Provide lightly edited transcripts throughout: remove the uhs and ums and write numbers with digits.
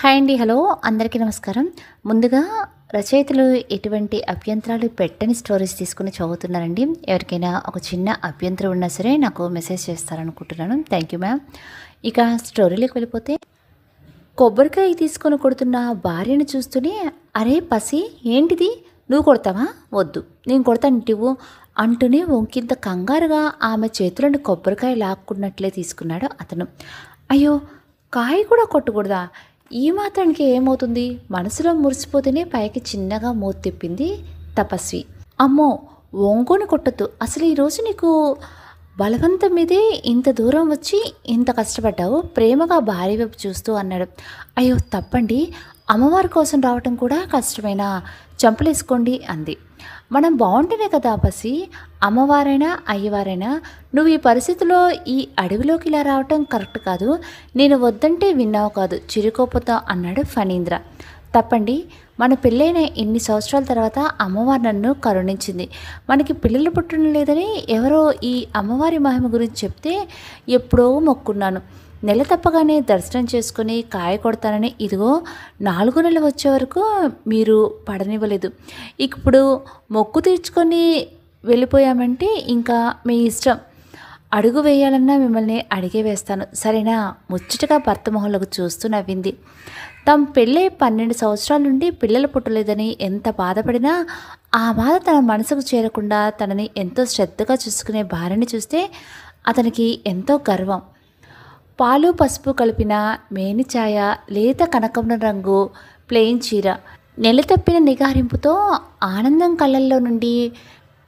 Hi అండి. Hello అందరికీ నమస్కారం. ముందుగా రచయితలు ఎటువంటి అభ్యంతరాలు పెట్టని స్టోరీస్ తీసుకొని చదువుతున్నారండి. ఎవరికైనా ఒక చిన్న అభ్యంతరం ఉన్నా సరే నాకు మెసేజ్ చేస్తారనుకుంటున్నాను. Thank you ma'am. ఇక స్టోరీలోకి వెళ్ళిపోతే, కొబ్బరికాయ తీసుకొని కొడుతున్న భార్యను చూస్తూనే, అరే పసి ఏంటిది, నువ్వు కొడతావా, వద్దు నేను కొడతాను ఇవ్వు అంటూనే ఒంకింత కంగారుగా ఆమె చేతులను కొబ్బరికాయ లాక్కున్నట్లే తీసుకున్నాడు అతను. అయ్యో, కాయ కూడా కొట్టకూడదా, ఈ మాత్రానికి ఏమవుతుంది, మనసులో మురిసిపోతేనే పైకి చిన్నగా మూతి తిప్పింది తపస్వి. అమ్మో, ఒంగోని కొట్టద్దు, అసలు ఈరోజు నీకు బలవంతం మీదే ఇంత దూరం వచ్చి ఇంత కష్టపడ్డావు, ప్రేమగా భార్య వైపు చూస్తూ అన్నాడు. అయ్యో తప్పండి, అమ్మవారి కోసం రావటం కూడా కష్టమేనా, చంపలేసుకోండి అంది. మనం బాగుంటేనే కదా పసి, అమ్మవారైనా అయ్యవారైనా, నువ్వు ఈ పరిస్థితిలో ఈ అడవిలోకి ఇలా రావటం కరెక్ట్ కాదు, నేను వద్దంటే విన్నావు కాదు చిరుకోపతో అన్నాడు ఫణీంద్ర. తప్పండి, మన పెళ్ళైన ఇన్ని సంవత్సరాల తర్వాత అమ్మవారు నన్ను కరుణించింది, మనకి పిల్లలు పుట్టడం లేదని ఎవరో ఈ అమ్మవారి మహిమ గురించి చెప్తే ఎప్పుడో మొక్కున్నాను, నెల తప్పగానే దర్శనం చేసుకుని కాయ కొడతానని ఇదిగో 4 నెలలు వచ్చే వరకు మీరు పడనివ్వలేదు, ఇప్పుడు మొక్కు తీర్చుకొని వెళ్ళిపోయామంటే ఇంకా మీ ఇష్టం, అడుగు వేయాలన్నా మిమ్మల్ని అడిగే వేస్తాను సరేనా, ముచ్చటగా భర్త మొహంలోకి చూస్తూ నవ్వింది. తమ పెళ్ళై 12 సంవత్సరాల నుండి పిల్లలు పుట్టలేదని ఎంత బాధపడినా ఆ బాధ తన మనసుకు చేరకుండా తనని ఎంతో శ్రద్ధగా చూసుకునే భార్యని చూస్తే అతనికి ఎంతో గర్వం. పాలు పసుపు కలిపిన మేనిఛాయ, లేత కనకం రంగు ప్లెయిన్ చీర, నెల తప్పిన నిగారింపుతో ఆనందం కళ్ళల్లో నుండి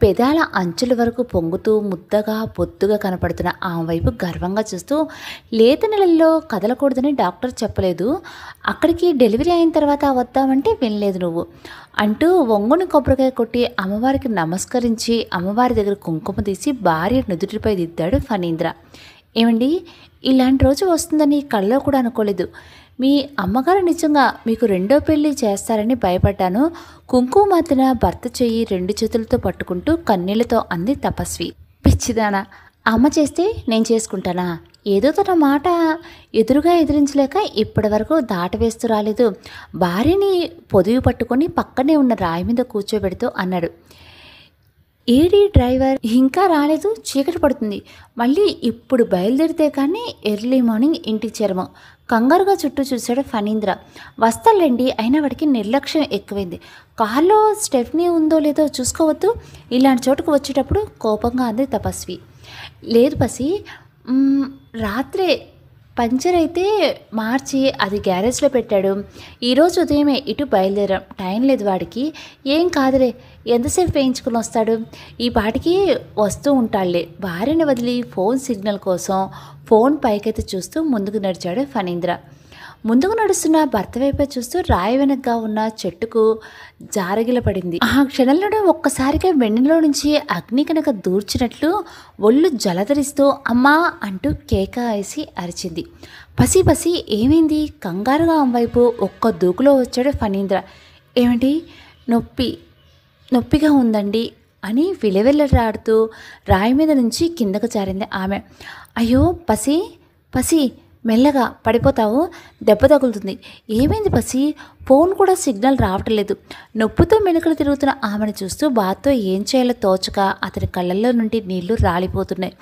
పెదాల అంచుల వరకు పొంగుతూ ముద్దగా బొద్దుగా కనపడుతున్న ఆమె వైపు గర్వంగా చూస్తూ, లేత నెలల్లో కదలకూడదని డాక్టర్ చెప్పలేదు, అక్కడికి డెలివరీ అయిన తర్వాత వద్దామంటే వినలేదు నువ్వు అంటూ ఒంగోని కొబ్బరికాయ కొట్టి అమ్మవారికి నమస్కరించి అమ్మవారి దగ్గర కుంకుమ తీసి భార్య నుదుటిపై దిద్దాడు ఫణీంద్ర. ఏమండి, ఇలాంటి రోజు వస్తుందని కళ్ళలో కూడా అనుకోలేదు, మీ అమ్మగారు నిజంగా మీకు 2వ పెళ్ళి చేస్తారని భయపడ్డాను, కుంకుమ మాత్రన భర్త చెయ్యి 2 చేతులతో పట్టుకుంటూ కన్నీళ్లతో అంది తపస్వి. పిచ్చిదానా, అమ్మ చేస్తే నేను చేసుకుంటానా, ఏదో తన మాట ఎదురుగా ఎదిరించలేక ఇప్పటి వరకు దాటవేస్తూ రాలేదు, భార్యని పొదువు పట్టుకొని పక్కనే ఉన్న రాయి మీద కూర్చోబెడుతూ అన్నాడు. ఏడీ డ్రైవర్, ఇంకా రాలేదు, చీకటి పడుతుంది, మళ్ళీ ఇప్పుడు బయలుదేరితే కానీ ఎర్లీ మార్నింగ్ ఇంటికి చేరము, కంగారుగా చుట్టూ చూశాడు ఫణీంద్ర. వస్తాలేండి, అయినా వాడికి నిర్లక్ష్యం ఎక్కువైంది, కారులో స్టెఫ్నీ ఉందో లేదో చూసుకోవద్దు, ఇలాంటి చోటుకు వచ్చేటప్పుడు కోపంగా అంది తపస్వి. లేదు పసి, రాత్రే పంచర్ అయితే మార్చి అది గ్యారేజ్లో పెట్టాడు, ఈరోజు ఉదయమే ఇటు బయలుదేరాం, టైం లేదు వాడికి, ఏం కాదులే, ఎంతసేపు వేయించుకుని వస్తాడు, ఈ పాటికి వస్తూ ఉంటాడులే. భార్యని వదిలి ఫోన్ సిగ్నల్ కోసం ఫోన్ పైకైతే చూస్తూ ముందుకు నడిచాడు ఫణీంద్ర. ముందుకు నడుస్తున్న భర్త వైపే చూస్తూ రాయి వెనక్గా ఉన్న చెట్టుకు జారగిల పడింది. ఆ క్షణంలోనే ఒక్కసారిగా వెన్నెలో నుంచి అగ్ని కనుక దూర్చినట్లు ఒళ్ళు జలధరిస్తూ అమ్మా అంటూ కేక వేసి అరిచింది. పసి పసి ఏమైంది, కంగారుగా అమ్మవైపు ఒక్క దూకులో వచ్చాడు ఫణీంద్ర. ఏమిటి, నొప్పిగా ఉందండి అని విలవిల్లలాడుతూ రాయి మీద నుంచి కిందకు జారింది ఆమె. అయ్యో పసి పసి, మెల్లగా పడిపోతావు, దెబ్బ తగులుతుంది, ఏమైంది పసి, ఫోన్ కూడా సిగ్నల్ రావట్లేదు. నొప్పితో మెలకలు తిరుగుతున్న ఆమెను చూస్తూ బాధతో ఏం చేయాలో తోచక అతని కళ్ళల్లో నుండి నీళ్లు రాలిపోతున్నాయి.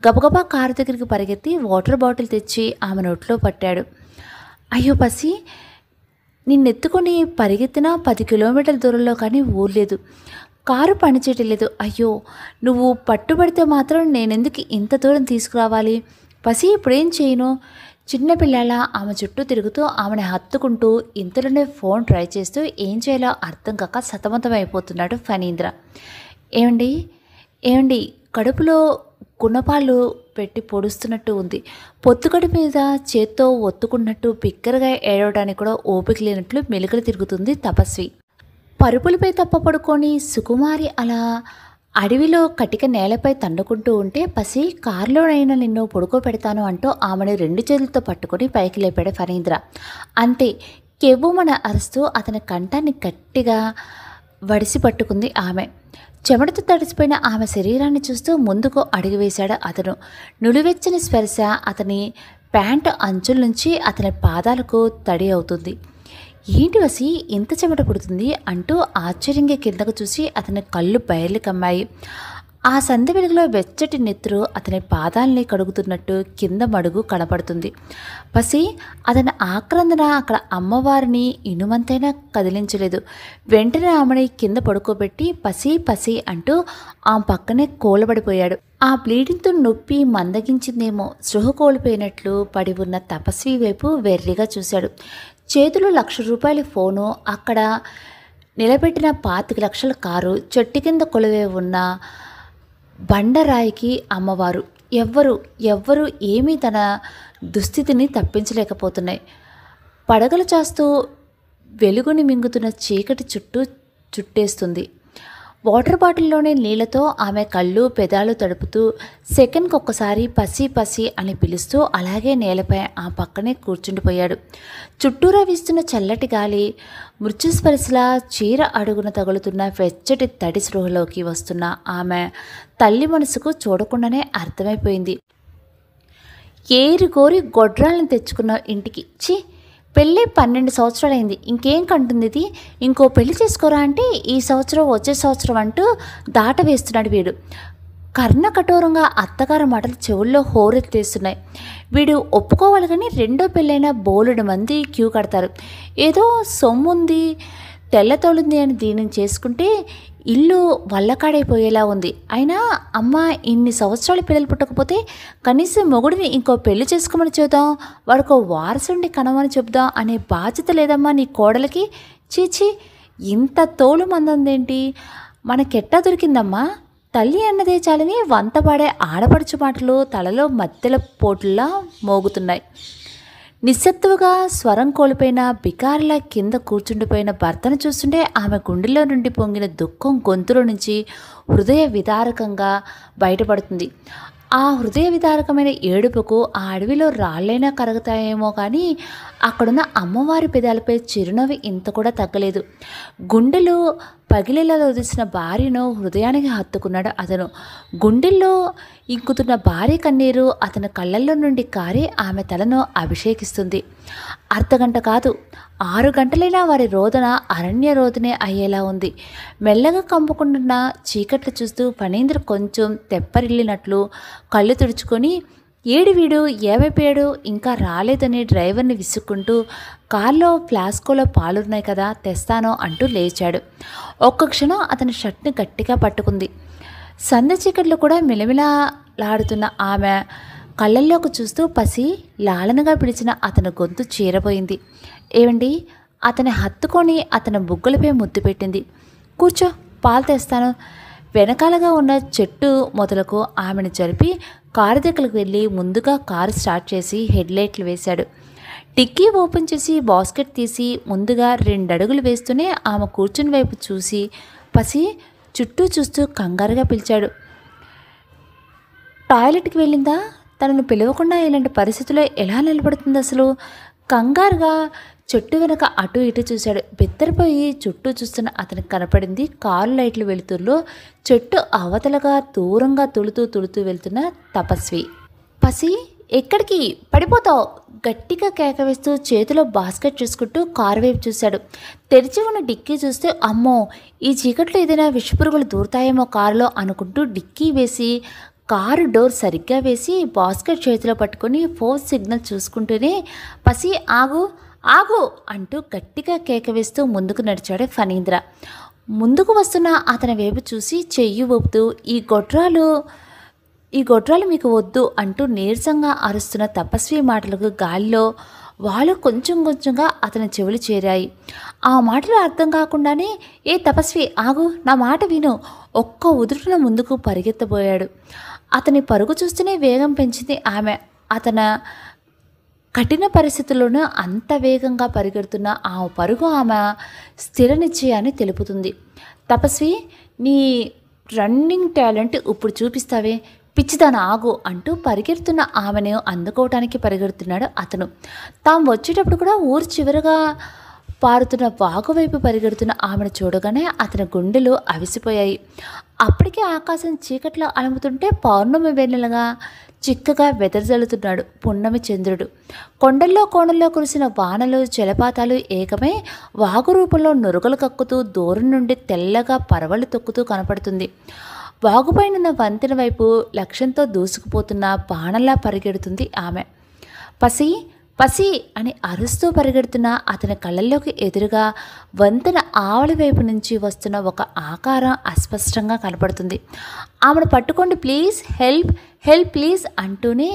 గబగబా కారు దగ్గరికి పరిగెత్తి వాటర్ బాటిల్ తెచ్చి ఆమె నోట్లో పట్టాడు. అయ్యో పసి, నిన్నెత్తుకొని పరిగెత్తినా 10 కిలోమీటర్ల దూరంలో కానీ ఊర్లేదు, కారు పనిచేయట్లేదు, అయ్యో నువ్వు పట్టుబడితే మాత్రం నేనెందుకు ఇంత దూరం తీసుకురావాలి, పసి ఇప్పుడేం చేయను, చిన్నపిల్లల ఆమె చుట్టూ తిరుగుతూ ఆమెను హత్తుకుంటూ ఇంతలోనే ఫోన్ ట్రై చేస్తూ ఏం చేయాలో అర్థం కాక సతమతమైపోతున్నాడు ఫణీంద్ర. ఏమండి, కడుపులో గుణపాలు పెట్టి పొడుస్తున్నట్టు ఉంది, పొత్తుకడి మీద చేత్తో ఒత్తుకున్నట్టు బిగ్గరగా ఏడవడానికి కూడా ఓపిక లేనట్లు మెలికలు తిరుగుతుంది తపస్వి. పరుపులపై తప్ప పడుకొని సుకుమారి అలా అడవిలో కటిక నేలపై తండుకుంటూ ఉంటే, పసి కారులోనైనా నిన్ను పడుకోబెడతాను అంటూ ఆమెను 2 చేతులతో పట్టుకొని పైకి లేపాడు ఫణీంద్ర. అంతే, కెవ్వుమన అరుస్తూ అతని కంఠాన్ని గట్టిగా వడిసి పట్టుకుంది ఆమె. చెమటతో తడిసిపోయిన ఆమె శరీరాన్ని చూస్తూ ముందుకు అడుగు వేశాడు అతను. నులివెచ్చని స్పర్శ అతని ప్యాంటు అంచుల నుంచి అతని పాదాలకు తడి అవుతుంది. ఏంటి వసి ఇంత చెమట పుడుతుంది అంటూ ఆశ్చర్యంగా కిందకు చూసి అతని కళ్ళు బయర్లు కమ్మాయి. ఆ సంధ్య వెలుగులో వెచ్చటి నెత్తురు అతని పాదాలని కడుగుతున్నట్టు కింద మడుగు కనపడుతుంది. పసి అతని ఆక్రందన అక్కడ అమ్మవారిని ఇనుమంతైనా కదిలించలేదు. వెంటనే ఆమెని కింద పడుకోబెట్టి పసి పసి అంటూ ఆమె పక్కనే కూలబడిపోయాడు. ఆ బ్లీడింగ్తో నొప్పి మందగించిందేమో. స్పృహ కోల్పోయినట్లు పడి ఉన్న తపస్వి వైపు వెర్రిగా చూశాడు. చేతిలో ₹1,00,000 ఫోను, అక్కడ నిలబెట్టిన 25,00,000 కారు, చెట్టు కింద కొలువే ఉన్న బండరాయికి అమ్మవారు. ఎవ్వరు ఏమీ తన దుస్థితిని తప్పించలేకపోతున్నాయి. పడగలు చాస్తూ వెలుగుని మింగుతున్న చీకటి చుట్టేస్తుంది. వాటర్ బాటిల్లోని నీళ్లతో ఆమె కళ్ళు పెదాలు తడుపుతూ సెకండ్కి ఒక్కసారి పసి పసి అని పిలుస్తూ అలాగే నేలపై ఆ పక్కనే కూర్చుండిపోయాడు. చుట్టూరా వీస్తున్న చల్లటి గాలి మృత్యుస్పరిశలా చీర అడుగున తగులుతున్న వెచ్చటి తడి స్పృహలోకి వస్తున్న ఆమె తల్లి మనసుకు చూడకుండానే అర్థమైపోయింది. ఏరిగోరి గొడ్రాలను తెచ్చుకున్న ఇంటికి ఛీ, పెళ్ళి 12 సంవత్సరాలైంది, ఇంకేం కంటుంది ఇది, ఇంకో పెళ్లి చేసుకోరా అంటే ఈ సంవత్సరం వచ్చే సంవత్సరం అంటూ దాట వేస్తున్నాడు వీడు. కర్ణ కఠోరంగా అత్తగారి మాటలు చెవుల్లో హోరెత్తేస్తున్నాయి. వీడు ఒప్పుకోవాలి కానీ రెండో పెళ్ళైనా బోలెడు మంది క్యూ కడతారు. ఏదో సొమ్ముంది తెల్లతోలుంది అని దీనిని చేసుకుంటే ఇల్లు వల్లకాడైపోయేలా ఉంది. అయినా అమ్మ ఇన్ని సంవత్సరాలు పిల్లలు పుట్టకపోతే కనీసం మొగుడిని ఇంకో పెళ్లి చేసుకోమని చెబుదాం, వాడికో వారసుండి కనమని చెబుదాం అనే బాధ్యత లేదమ్మా నీ కోడలికి. చీచి, ఇంత తోలు మందందేంటి, మనకెట్టా దొరికిందమ్మా. తల్లి అన్నదే చాలని వంతపాడే ఆడపడుచు మాటలు తలలో మత్తెల పోటుల్లా మోగుతున్నాయి. నిస్సత్తువుగా స్వరం కోల్పోయిన బికారిలా కింద కూర్చుండిపోయిన భర్తను చూస్తుంటే ఆమె గుండెలో నుండి పొంగిన దుఃఖం గొంతులో నుంచి హృదయ విదారకంగా బయటపడుతుంది. ఆ హృదయ విదారకమైన ఏడుపుకు ఆ అడవిలో రాళ్ళైనా కరుగుతాయేమో కానీ అక్కడున్న అమ్మవారి పెదాలపై చిరునవ్వు ఇంత కూడా తగ్గలేదు. గుండెలు పగిలేలా వదిసిన భార్యను హృదయానికి హత్తుకున్నాడు అతను. గుండెల్లో ఇంకుతున్న భార్య కన్నీరు అతని కళ్ళల్లో నుండి కారి ఆమె తలను అభిషేకిస్తుంది. అర్ధగంట కాదు, 6 గంటలైనా వారి రోదన అరణ్య రోదనే అయ్యేలా ఉంది. మెల్లగా కంపుకుంటున్న చీకట్లు చూస్తూ ఫణీంద్ర కొంచెం తెప్పరిల్లినట్లు కళ్ళు తుడుచుకొని ఏడు వీడు ఏమైపోయాడు ఇంకా రాలేదని డ్రైవర్ని విసుక్కుంటూ కార్లో ఫ్లాస్కోలో పాలున్నాయి కదా తెస్తానో అంటూ లేచాడు. ఒక్క క్షణం అతని షర్ట్ని గట్టిగా పట్టుకుంది. సంధ్య చీకట్లో కూడా మిలమిలాడుతున్న ఆమె కళ్ళల్లోకి చూస్తూ పసి లాలనగా పిలిచిన అతని గొంతు చీరపోయింది. ఏవండి, అతని హత్తుకొని అతని బుగ్గలపై ముద్దు పెట్టింది. కూర్చో, పాలు తెస్తాను. వెనకాలగా ఉన్న చెట్టు మొదలకు ఆమెను జరిపి కారు దగ్గరకు వెళ్ళి ముందుగా కారు స్టార్ట్ చేసి హెడ్లైట్లు వేశాడు. డిక్కీ ఓపెన్ చేసి బాస్కెట్ తీసి ముందుగా 2 అడుగులు వేస్తూనే ఆమె కూర్చుని వైపు చూసి పసి చుట్టూ చూస్తూ కంగారుగా పిలిచాడు. టాయిలెట్కి వెళ్ళిందా? తనను పిలవకుండా ఇలాంటి పరిస్థితుల్లో ఎలా నిలబడుతుంది అసలు? కంగారుగా చెట్టు వెనక అటు ఇటు చూశాడు. బెత్తరపోయి చుట్టూ చూస్తున్న అతనికి కనపడింది కారు లైట్లు వెలుతురులో చెట్టు అవతలగా దూరంగా తుళుతూ వెళ్తున్న తపస్వి. పసి, ఎక్కడికి పడిపోతావు? గట్టిగా కేక వేస్తూ చేతిలో బాస్కెట్ చూసుకుంటూ కారు వైపు చూశాడు. తెరిచి ఉన్న డిక్కీ చూస్తే అమ్మో, ఈ చీకట్లో ఏదైనా విషపురుగులు దూరుతాయేమో కారులో అనుకుంటూ డిక్కీ వేసి కారు డోర్ సరిగ్గా వేసి బాస్కెట్ చేతిలో పట్టుకొని ఫోన్ సిగ్నల్ చూసుకుంటూనే పసి ఆగు ఆగు అంటూ గట్టిగా కేక వేస్తూ ముందుకు నడిచాడు ఫణీంద్ర. ముందుకు వస్తున్న అతని వైపు చూసి చెయ్యి ఊపుతూ ఈ గొడ్రాలు మీకు వద్దు అంటూ నీరసంగా అరుస్తున్న తపస్వి మాటలకు గాలిలో వాళ్ళు కొంచెంగా అతని చెవులు చేరాయి. ఆ మాటలు అర్థం కాకుండానే ఏ తపస్వి ఆగు, నా మాట విను, ఒక్క ఉదురున ముందుకు పరిగెత్తబోయాడు. అతని పరుగు చూస్తూనే వేగం పెంచింది ఆమె. అతని కఠిన పరిస్థితుల్లోనూ అంత వేగంగా పరిగెడుతున్న ఆ పరుగు ఆమె స్థిర నిశ్చయాన్ని తెలుపుతుంది. తపస్వి, నీ రన్నింగ్ టాలెంట్ ఇప్పుడు చూపిస్తావే, పిచ్చిదాన ఆగు అంటూ పరిగెడుతున్న ఆమెను అందుకోవటానికి పరిగెడుతున్నాడు అతను. తాము వచ్చేటప్పుడు కూడా ఊరు చివరగా పారుతున్న వాగు వైపు పరిగెడుతున్న ఆమెను చూడగానే అతని గుండెలు అవిసిపోయాయి. అప్పటికే ఆకాశం చీకట్లో అలుముతుంటే పౌర్ణమి వెన్నెలగా చిక్కగా వెదజల్లుతున్నాడు పున్నమి చంద్రుడు. కొండల్లో కోణల్లో కురిసిన వానలు జలపాతాలు ఏకమై వాగు రూపంలో నురగలు కక్కుతూ దూరం నుండి తెల్లగా పరవళ్ళు తొక్కుతూ కనపడుతుంది. వాగుపైనున్న వంతెన వైపు లక్ష్యంతో దూసుకుపోతున్న బాణంలా పరిగెడుతుంది ఆమె. పసి పసి అని అరుస్తూ పరిగెడుతున్న అతని కళ్ళల్లోకి ఎదురుగా వంతెన ఆవలి వైపు నుంచి వస్తున్న ఒక ఆకారం అస్పష్టంగా కనపడుతుంది. ఆమెను పట్టుకోండి ప్లీజ్, హెల్ప్ హెల్ప్ ప్లీజ్ అంటూనే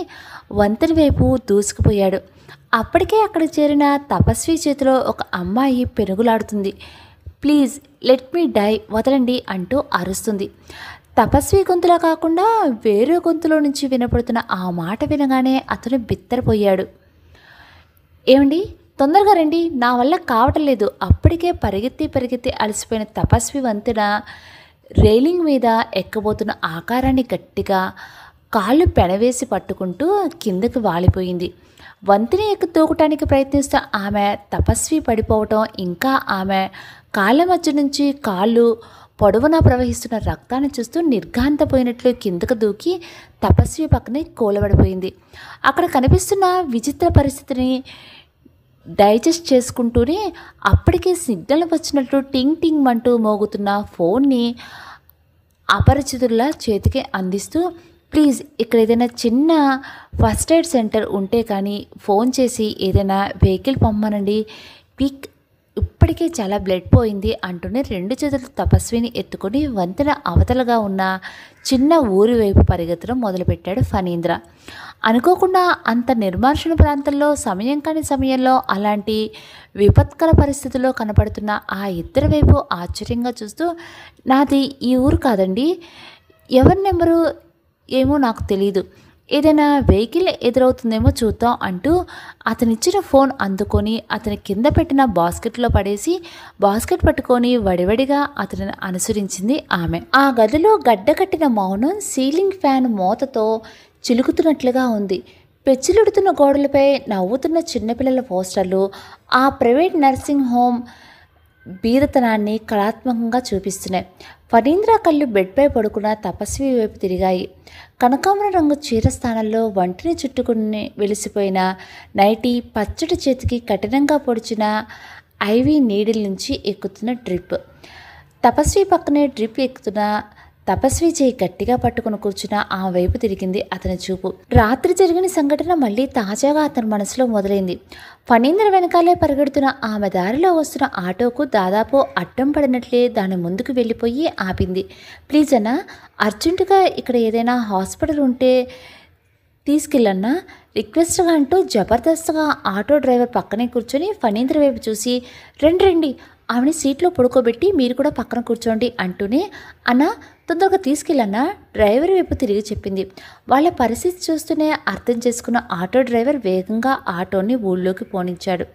వంతెన వైపు దూసుకుపోయాడు. అప్పటికే అక్కడ చేరిన తపస్వి చేతిలో ఒక అమ్మాయి పెనుగులాడుతుంది. ప్లీజ్ లెట్ మీ డై, వదలండి అంటూ అరుస్తుంది. తపస్వి గొంతులా కాకుండా వేరే గొంతులో నుంచి వినపడుతున్న ఆ మాట వినగానే అతను బిత్తరపోయాడు. ఏమండి, తొందరగా రండి, నా వల్ల కావటం లేదు. అప్పటికే పరిగెత్తి పరిగెత్తి అలసిపోయిన తపస్వి వంతెన రైలింగ్ మీద ఎక్కబోతున్న ఆకారాన్ని గట్టిగా కాళ్ళు పెనవేసి పట్టుకుంటూ కిందకి వాలిపోయింది. వంతెన ఎక్కి తూకటానికి ప్రయత్నిస్తూ ఆమె తపస్వి పడిపోవటం, ఇంకా ఆమె కాళ్ళ మధ్య నుంచి కాళ్ళు పొడవునా ప్రవహిస్తున్న రక్తాన్ని చూస్తూ నిర్ఘాంతపోయినట్లు కిందకు దూకి తపస్వి పక్కనే కూలబడిపోయింది. అక్కడ కనిపిస్తున్న విచిత్ర పరిస్థితిని డైజెస్ట్ చేసుకుంటూనే అప్పటికే సిగ్నల్ వచ్చినట్లు టింగ్ టింగ్ అంటూ మోగుతున్న ఫోన్ని అపరిచితుల్లా చేతికి అందిస్తూ, ప్లీజ్ ఇక్కడ ఏదైనా చిన్న ఫస్ట్ ఎయిడ్ సెంటర్ ఉంటే కానీ ఫోన్ చేసి ఏదైనా వెహికల్ పంపనండి, పిక్ ఇప్పటికే చాలా బ్లడ్ పోయింది అంటూనే రెండు చేతులు తపస్విని ఎత్తుకొని వంతెన అవతలగా ఉన్న చిన్న ఊరి వైపు పరిగెత్తడం మొదలుపెట్టాడు ఫణీంద్ర. అనుకోకుండా అంత నిర్మానుషణ ప్రాంతంలో సమయం కాని సమయంలో అలాంటి విపత్కర పరిస్థితుల్లో కనపడుతున్న ఆ ఇద్దరి వైపు ఆశ్చర్యంగా చూస్తూ, నాది ఈ ఊరు కాదండి, ఎవరి నెంబరు ఏమో నాకు తెలీదు, ఏదైనా వెహికల్ ఎదురవుతుందేమో చూద్దాం అంటూ అతనిచ్చిన ఫోన్ అందుకొని అతని కింద పెట్టిన బాస్కెట్లో పడేసి బాస్కెట్ పట్టుకొని వడివడిగా అతనిని అనుసరించింది ఆమె. ఆ గదిలో గడ్డకట్టిన మౌనం సీలింగ్ ఫ్యాన్ మోతతో చిలుకుతున్నట్లుగా ఉంది. పెచ్చిలుడుతున్న గోడలపై నవ్వుతున్న చిన్నపిల్లల పోస్టర్లు ఆ ప్రైవేట్ నర్సింగ్ హోమ్ బీదతనాన్ని కళాత్మకంగా చూపిస్తున్నాయి. ఫణీంద్ర కళ్ళు బెడ్పై పడుకున్న తపస్వి వైపు తిరిగాయి. కనకాంబర రంగు చీర స్థానంలో వంటిని చుట్టుకుని వెలిసిపోయిన నైటీ, పచ్చటి చేతికి కఠినంగా పొడిచిన ఐవీ నీడిల్ నుంచి ఎక్కుతున్న డ్రిప్. తపస్వి పక్కనే డ్రిప్ ఎక్కుతున్న తపస్వి చేయి గట్టిగా పట్టుకుని కూర్చున్న ఆ వైపు తిరిగింది అతని చూపు. రాత్రి జరిగిన సంఘటన మళ్ళీ తాజాగా అతని మనసులో మొదలైంది. ఫణీంద్ర వెనకాలే పరిగెడుతున్న ఆమె దారిలో వస్తున్న ఆటోకు దాదాపు అడ్డం పడినట్లే దాని ముందుకు వెళ్ళిపోయి ఆపింది. ప్లీజ్ అన్నా, అర్జెంటుగా ఇక్కడ ఏదైనా హాస్పిటల్ ఉంటే తీసుకెళ్ళన్నా, రిక్వెస్ట్గా అంటూ జబర్దస్త్గా ఆటో డ్రైవర్ పక్కనే కూర్చొని ఫణీంద్ర వైపు చూసి, రండి రండి, ఆమెని సీట్లో పడుకోబెట్టి మీరు కూడా పక్కన కూర్చోండి అంటూనే, అన్నా తొందరగా తీసుకెళ్ళన్నా డ్రైవర్ వైపు తిరిగి చెప్పింది. వాళ్ళ పరిస్థితి చూస్తూనే అర్థం చేసుకున్న ఆటో డ్రైవర్ వేగంగా ఆటోని ఊళ్ళోకి పోనించాడు.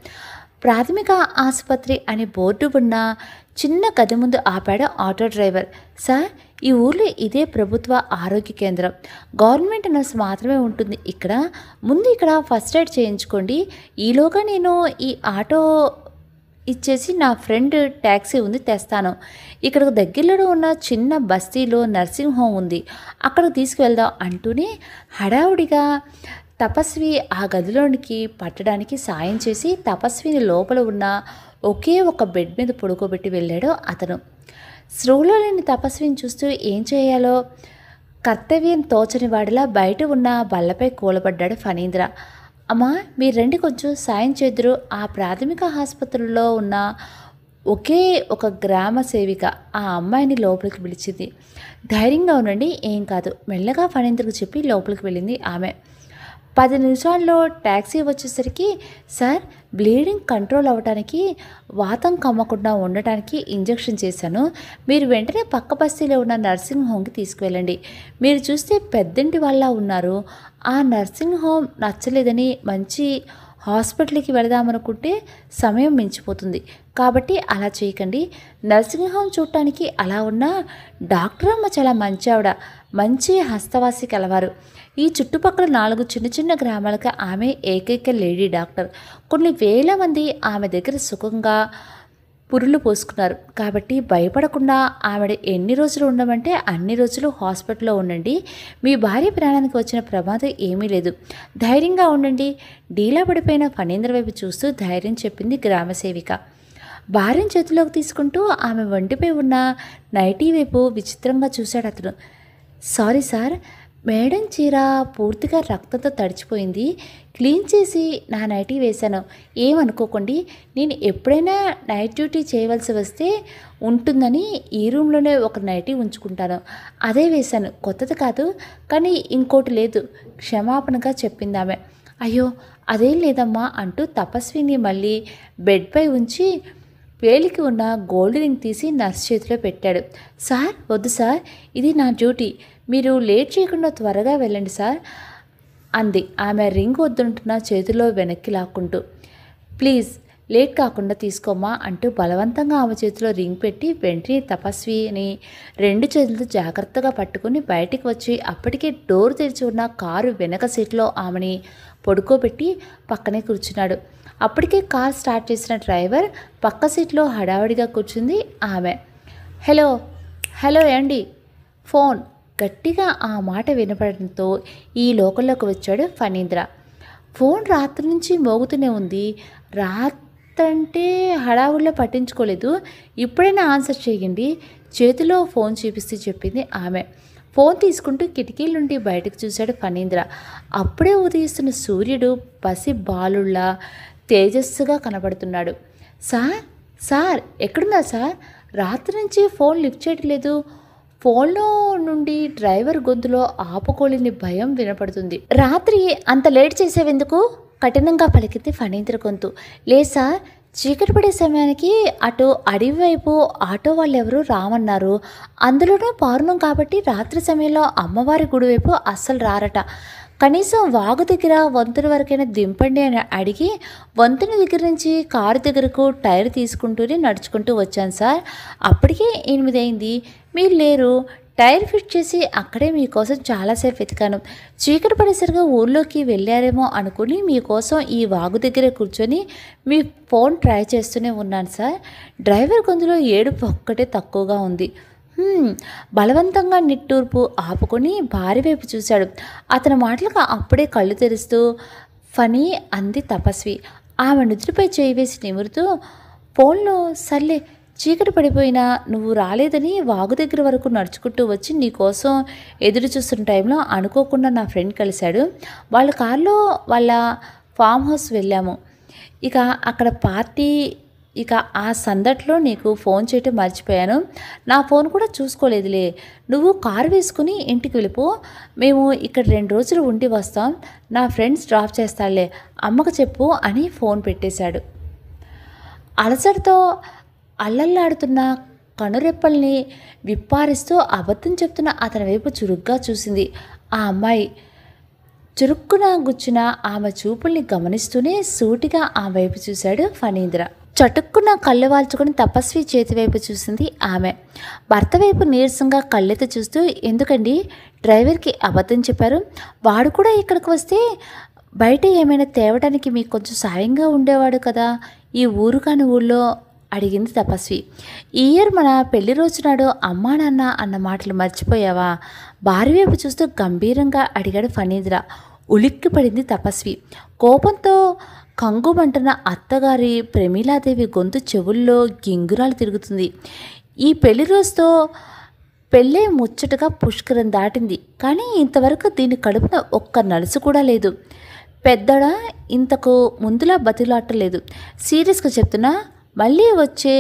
ప్రాథమిక ఆసుపత్రి అనే బోర్డు ఉన్న చిన్న గది ముందు ఆపాడు ఆటో డ్రైవర్. సార్, ఈ ఊర్లో ఇదే ప్రభుత్వ ఆరోగ్య కేంద్రం, గవర్నమెంట్ నర్స్ మాత్రమే ఉంటుంది ఇక్కడ, ముందు ఇక్కడ ఫస్ట్ ఎయిడ్ చేయించుకోండి, ఈలోగా నేను ఈ ఆటో ఇచ్చేసి నా ఫ్రెండ్ ట్యాక్సీ ఉంది తెస్తాను, ఇక్కడికి దగ్గరలో ఉన్న చిన్న బస్తీలో నర్సింగ్ హోమ్ ఉంది, అక్కడికి తీసుకువెళ్దాం అంటూనే హడావుడిగా తపస్వి ఆ గదిలోనికి పట్టడానికి సాయం చేసి తపస్విని లోపల ఉన్న ఒకే ఒక బెడ్ మీద పడుకోబెట్టి వెళ్ళాడు అతను. స్పృహలో లేని తపస్విని చూస్తూ ఏం చేయాలో కర్తవ్యం తోచని వాడిలా బయట ఉన్న బల్లపై కూలబడ్డాడు ఫణీంద్ర. అమ్మా, మీరు రండి, కొంచెం సాయం చేద్దరు. ఆ ప్రాథమిక ఆసుపత్రిలో ఉన్న ఒకే ఒక గ్రామ సేవిక ఆ అమ్మాయిని లోపలికి పిలిచింది. ధైర్యంగా ఉండండి, ఏం కాదు, మెల్లగా ఫణీంద్రకు చెప్పి లోపలికి వెళ్ళింది ఆమె. 10 నిమిషాల్లో ట్యాక్సీ వచ్చేసరికి, సార్ బ్లీడింగ్ కంట్రోల్ అవ్వడానికి వాతం కమ్మకుండా ఉండటానికి ఇంజెక్షన్ చేశాను, మీరు వెంటనే పక్క బస్తీలో ఉన్న నర్సింగ్ హోమ్కి తీసుకువెళ్ళండి, మీరు చూస్తే పెద్దంటి వాళ్ళ ఉన్నారు, ఆ నర్సింగ్ హోమ్ నచ్చలేదని మంచి హాస్పిటల్కి వెళదామనుకుంటే సమయం మించిపోతుంది, కాబట్టి అలా చేయకండి, నర్సింగ్ హోమ్ చూడటానికి అలా ఉన్న డాక్టర్ అమ్మ చాలా మంచి ఆవిడ, మంచి హస్తవాసి కలవారు, ఈ చుట్టుపక్కల 4 చిన్న చిన్న గ్రామాలకు ఆమె ఏకైక లేడీ డాక్టర్, కొన్ని వేల మంది ఆమె దగ్గర సుఖంగా పురులు పోసుకున్నారు. కాబట్టి భయపడకుండా ఆవిడ ఎన్ని రోజులు ఉండమంటే అన్ని రోజులు హాస్పిటల్లో ఉండండి. మీ భార్య ప్రాణానికి వచ్చిన ప్రమాదం ఏమీ లేదు. ధైర్యంగా ఉండండి. డీలా పడిపోయిన ఫణీంద్ర వైపు చూస్తూ ధైర్యం చెప్పింది గ్రామసేవిక. భార్యను చేతిలోకి తీసుకుంటూ ఆమె వంటిపై ఉన్న నైటీ వైపు విచిత్రంగా చూశాడు అతను. సారీ సార్, మేడం చీర పూర్తిగా రక్తంతో తడిచిపోయింది. క్లీన్ చేసి నా నైటీ వేశాను. ఏమనుకోకండి. నేను ఎప్పుడైనా నైట్ డ్యూటీ చేయవలసి వస్తే ఉంటుందని ఈ రూమ్లోనే ఒక నైటీ ఉంచుకుంటాను. అదే వేశాను. కొత్తది కాదు, కానీ ఇంకోటి లేదు క్షమాపణగా చెప్పింది ఆమె. అయ్యో అదేం లేదమ్మా అంటూ తపస్విని మళ్ళీ బెడ్పై ఉంచి వేలికి ఉన్న గోల్డ్ రింగ్ తీసి నర్స్ చేతిలో పెట్టాడు. సార్ వద్దు సార్, ఇది నా డ్యూటీ. మీరు లేట్ చేయకుండా త్వరగా వెళ్ళండి సార్ అంది ఆమె రింగ్ వద్దంటున్న చేతిలో వెనక్కి లాక్కుంటూ. ప్లీజ్ లేట్ కాకుండా తీసుకోమ్మా అంటూ బలవంతంగా ఆమె చేతిలో రింగ్ పెట్టి వెంటనే తపస్విని 2 చేతులతో జాగ్రత్తగా పట్టుకుని బయటికి వచ్చి అప్పటికే డోర్ తెరిచి ఉన్న కారు వెనక సీట్లో ఆమెని పడుకోబెట్టి పక్కనే కూర్చున్నాడు. అప్పటికే కార్ స్టార్ట్ చేసిన డ్రైవర్ పక్క సీట్లో హడావిడిగా కూర్చుంది ఆమె. హలో హలో ఏండి ఫోన్. గట్టిగా ఆ మాట వినపడంతో ఈ లోకంలోకి వచ్చాడు ఫణీంద్ర. ఫోన్ రాత్రి నుంచి మోగుతూనే ఉంది. రాత్రంటే హడావుడిలో పట్టించుకోలేదు. ఇప్పుడైనా ఆన్సర్ చేయండి చేతిలో ఫోన్ చూపిస్తూ చెప్పింది ఆమె. ఫోన్ తీసుకుంటూ కిటికీల నుండి బయటకు చూశాడు ఫణీంద్ర. అప్పుడే ఉదయిస్తున్న సూర్యుడు పసి బాలుళ్ళ తేజస్సుగా కనబడుతున్నాడు. సార్ సార్ ఎక్కడున్నారు సార్? రాత్రి నుంచి ఫోన్ లిఫ్ట్ చేయడం లేదు. ఫోన్లో నుండి డ్రైవర్ గొంతులో ఆపుకోలేని భయం వినపడుతుంది. రాత్రి అంత లేట్ చేసేవెందుకు? కఠినంగా పలికింది ఫణీంద్ర గొంతు. లేదు సార్, చీకటి పడే సమయానికి అటు అడవి వైపు ఆటో వాళ్ళు ఎవరు రామన్నారు. అందులోనూ పౌర్ణం కాబట్టి రాత్రి సమయంలో అమ్మవారి గుడి వైపు అస్సలు రారట. కనీసం వాగు దగ్గర వంతెన వరకైనా దింపండి అని అడిగి వంతెన దగ్గర నుంచి కారు దగ్గరకు టైర్ తీసుకుంటూనే నడుచుకుంటూ వచ్చాను సార్. అప్పటికే 8 అయింది. మీరు లేరు. టైర్ ఫిట్ చేసి అక్కడే మీకోసం చాలాసేపు వెతికాను. చీకటి పడేసరిగా ఊళ్ళోకి వెళ్ళారేమో అనుకుని మీకోసం ఈ వాగు దగ్గర కూర్చొని మీ ఫోన్ ట్రై చేస్తూనే ఉన్నాను సార్. డ్రైవర్ గొంతులో ఏడుపు ఒక్కటే తక్కువగా ఉంది. బలవంతంగా నిట్టూర్పు ఆపుకొని భార్య వైపు చూశాడు. అతని మాటలకు అప్పుడే కళ్ళు తెరుస్తూ ఫనీ అంది తపస్వి. ఆమె నుదుటిపై చేయి వేసి నిమురుతూ, ఫోన్లో సర్లే, చీకటి పడిపోయినా నువ్వు రాలేదని వాగు దగ్గర వరకు నడుచుకుంటూ వచ్చి నీకోసం ఎదురు చూస్తున్న టైంలో అనుకోకుండా నా ఫ్రెండ్ కలిశాడు. వాళ్ళ కారులో వాళ్ళ ఫామ్ హౌస్ వెళ్ళాము. ఇక అక్కడ పార్టీ, ఇక ఆ సందట్లో నీకు ఫోన్ చేయటం మర్చిపోయాను. నా ఫోన్ కూడా చూసుకోలేదులే. నువ్వు కారు వేసుకుని ఇంటికి వెళ్ళిపో. మేము ఇక్కడ 2 రోజులు ఉండి వస్తాం. నా ఫ్రెండ్స్ డ్రాప్ చేస్తాడులే. అమ్మకు చెప్పు అని ఫోన్ పెట్టేశాడు. అలసటతో అల్లల్లాడుతున్న కనురెప్పల్ని విప్పారిస్తూ అబద్ధం చెప్తున్న అతని వైపు చురుగ్గా చూసింది ఆ అమ్మాయి. చురుక్కున గుచ్చిన ఆమె చూపుల్ని గమనిస్తూనే సూటిగా ఆ వైపు చూశాడు ఫణీంద్ర. చటుక్కున కళ్ళు వాల్చుకుని తపస్వి చేతి వైపు చూసింది ఆమె. భర్త వైపు నీరసంగా కళ్ళెత్తి చూస్తూ, ఎందుకండి డ్రైవర్కి అబద్ధం చెప్పారు? వాడు కూడా ఇక్కడికి వస్తే బయట ఏమైనా తేవడానికి మీకు కొంచెం సాయంగా ఉండేవాడు కదా ఈ ఊరు కాని ఊళ్ళో అడిగింది తపస్వి. ఈ ఇయర్ మన పెళ్లి రోజు నాడు అమ్మా నాన్న అన్న మాటలు మర్చిపోయావా? భార్య వైపు చూస్తూ గంభీరంగా అడిగాడు ఫణీంద్ర. ఉలిక్కి పడింది తపస్వి. కోపంతో కంగుమంటున్న అత్తగారి ప్రమీలాదేవి గొంతు చెవుల్లో గింగురాలు తిరుగుతుంది. ఈ పెళ్లి రోజుతో పెళ్ళే ముచ్చటగా పుష్కరం దాటింది. కానీ ఇంతవరకు దీని కడుపున ఒక్క నలుసు కూడా లేదు. పెద్దడా ఇంతకు ముందులా బతిలాటలేదు. సీరియస్గా చెప్తున్నా, మళ్ళీ వచ్చే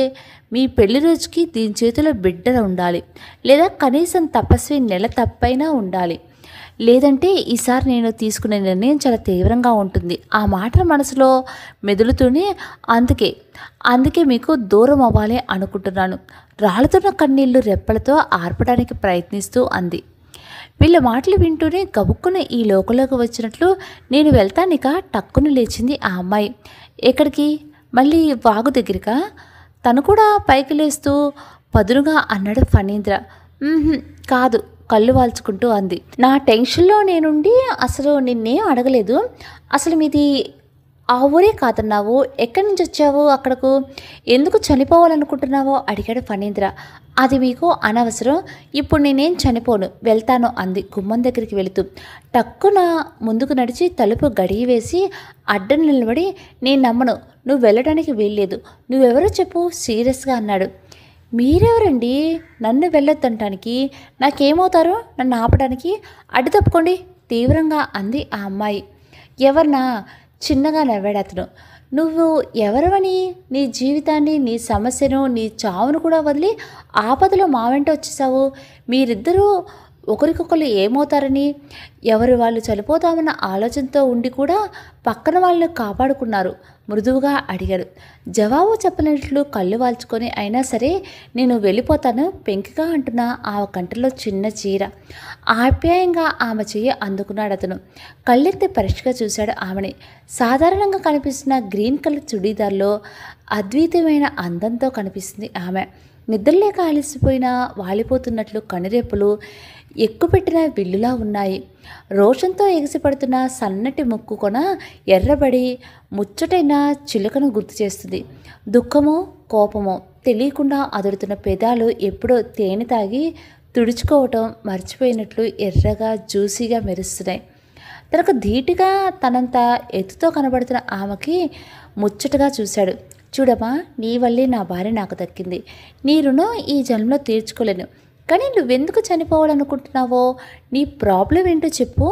మీ పెళ్లి రోజుకి దీని చేతిలో బిడ్డ ఉండాలి. లేదా కనీసం తపస్వి నెల తప్పైనా ఉండాలి. లేదంటే ఈసారి నేను తీసుకునే నిర్ణయం చాలా తీవ్రంగా ఉంటుంది. ఆ మాట మనసులో మెదులుతూనే అందుకే మీకు దూరం అవ్వాలి అనుకుంటున్నాను. రాలుతున్న కన్నీళ్లు రెప్పలతో ఆర్పడానికి ప్రయత్నిస్తూ అంది. వీళ్ళ మాటలు వింటూనే గబుక్కున ఈ లోకంలోకి వచ్చినట్లు నేను వెళ్తానిక టక్కును లేచింది ఆ అమ్మాయి. ఎక్కడికి? మళ్ళీ వాగు దగ్గరికా? తను కూడా పైకి లేస్తూ పదునుగా అన్నాడు ఫణీంద్ర. కాదు, కళ్ళు వాల్చుకుంటూ అంది. నా టెన్షన్లో నేనుండి అసలు నిన్నేం అడగలేదు. అసలు మీది ఆ ఊరే కాదన్నావు, ఎక్కడి నుంచి వచ్చావు అక్కడకు, ఎందుకు చనిపోవాలనుకుంటున్నావో అడిగాడు ఫణీంద్ర. అది మీకు అనవసరం, ఇప్పుడు నేనేం చనిపోను, వెళ్తాను అంది గుమ్మం దగ్గరికి వెళుతూ. టక్కున ముందుకు నడిచి తలుపు గడియ వేసి అడ్డం నిలబడి, నేను నమ్మను, నువ్వు వెళ్ళడానికి వీల్లేదు, నువ్వెవరో చెప్పు సీరియస్గా అన్నాడు. మీరెవరండి నన్ను వెళ్ళొద్దంటానికి, నాకేమవుతారో నన్ను ఆపడానికి, అడ్డు తప్పుకోండి తీవ్రంగా అంది ఆ అమ్మాయి. ఎవరినా చిన్నగా నవ్వాడు అతను. నువ్వు ఎవరవని నీ జీవితాన్ని, నీ సమస్యను, నీ చావును కూడా వదిలి ఆపదలో మా వెంట వచ్చేసావు. మీరిద్దరూ ఒకరికొకరు ఏమవుతారని, ఎవరు వాళ్ళు చనిపోతామన్న ఆలోచనతో ఉండి కూడా పక్కన వాళ్ళని కాపాడుకున్నారు మృదువుగా అడిగాడు. జవాబు చెప్పనట్లు కళ్ళు వాల్చుకొని, అయినా సరే నేను వెళ్ళిపోతాను పెంకిగా అంటున్న ఆ కంటిలో చిన్న చీర. ఆప్యాయంగా ఆమె చెయ్యి అందుకున్నాడు అతను. కళ్ళెత్తి పరీక్షగా చూశాడు ఆమెని. సాధారణంగా కనిపిస్తున్న గ్రీన్ కలర్ చుడీదార్లో అద్వితీయమైన అందంతో కనిపిస్తుంది ఆమె. నిద్రలేక అలసిపోయిన వాలిపోతున్నట్లు కనురెప్పలు ఎక్కుపెట్టిన విల్లులా ఉన్నాయి. రోషంతో ఎగిసిపడుతున్న సన్నటి ముక్కు కొన ఎర్రబడి ముచ్చటైన చిలుకను గుర్తు చేస్తుంది. దుఃఖమో కోపమో తెలియకుండా అదురుతున్న పెదాలు ఎప్పుడో తేనె తాగి తుడుచుకోవటం మర్చిపోయినట్లు ఎర్రగా జ్యూసీగా మెరుస్తున్నాయి. తనకు ధీటుగా తనంత ఎత్తుతో కనబడుతున్న ఆమెకి ముచ్చటగా చూశాడు. చూడమ్మా, నీ వల్లే నా భార్య నాకు దక్కింది. నీ రుణం ఈ జన్మలో తీర్చుకోలేను. కానీ నువ్వెందుకు చనిపోవాలనుకుంటున్నావో, నీ ప్రాబ్లం ఏంటో చెప్పు,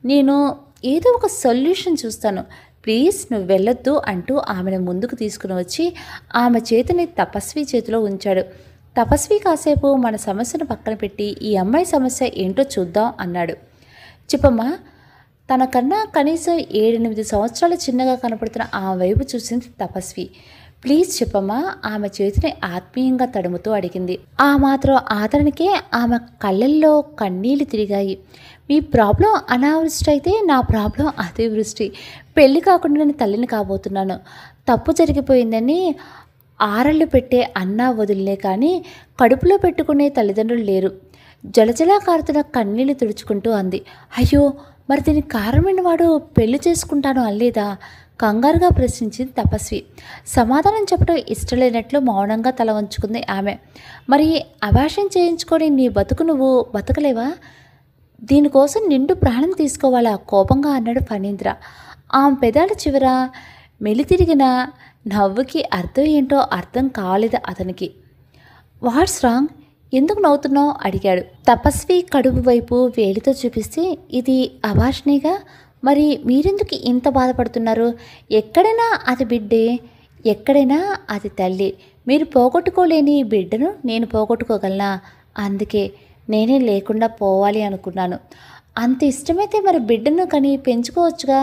నేను ఏదో ఒక సొల్యూషన్ చూస్తాను. ప్లీజ్ నువ్వు వెళ్ళొద్దు అంటూ ఆమెను ముందుకు తీసుకుని వచ్చి ఆమె చేతిని తపస్వి చేతిలో ఉంచాడు. తపస్వి కాసేపు మన సమస్యను పక్కన పెట్టి ఈ అమ్మాయి సమస్య ఏంటో చూద్దాం అన్నాడు. చెప్పమ్మా. తనకన్నా కనీసం 7-8 సంవత్సరాలు చిన్నగా కనపడుతున్న ఆ వైపు చూసింది తపస్వి. ప్లీజ్ చెప్పమ్మా, ఆమె చేతిని ఆత్మీయంగా తడుముతూ అడిగింది. ఆ మాత్రం ఆదరణకే ఆమె కళ్ళల్లో కన్నీళ్లు తిరిగాయి. మీ ప్రాబ్లం అనావృష్టి అయితే నా ప్రాబ్లం అతివృష్టి. పెళ్లి కాకుండా నేను తల్లిని కాబోతున్నాను. తప్పు జరిగిపోయిందని ఆరళ్ళు పెట్టే అన్నా వదిలినే కానీ కడుపులో పెట్టుకునే తల్లిదండ్రులు లేరు. జలజలా కారుతున్న కన్నీళ్లు తుడుచుకుంటూ అంది. అయ్యో, మరి దీనికి కారణమైన వాడు పెళ్లి చేసుకుంటాను అనలేదా? కంగారుగా ప్రశ్నించింది తపస్వి. సమాధానం చెప్పడం ఇష్టం లేనట్లు మౌనంగా తల వంచుకుంది ఆమె. మరి అభాషం చేయించుకొని నీ బతుకు నువ్వు బతకలేవా? దీనికోసం నిండు ప్రాణం తీసుకోవాలా? కోపంగా అన్నాడు ఫణీంద్ర. ఆమె పెదాల చివర మెలితిరిగిన నవ్వుకి అర్థం ఏంటో అర్థం కాలేదు అతనికి. వాట్స్ రాంగ్, ఎందుకు నవ్వుతున్నావు అడిగాడు. తపస్వి కడుపు వైపు వేలితో చూపిస్తే, ఇది అభాషణేగా, మరి మీరెందుకు ఇంత బాధపడుతున్నారు? ఎక్కడైనా అది బిడ్డే, ఎక్కడైనా అది తల్లి. మీరు పోగొట్టుకోలేని బిడ్డను నేను పోగొట్టుకోగలనా? అందుకే నేనే లేకుండా పోవాలి అనుకున్నాను. అంత ఇష్టమైతే మరి బిడ్డను కని పెంచుకోవచ్చుగా?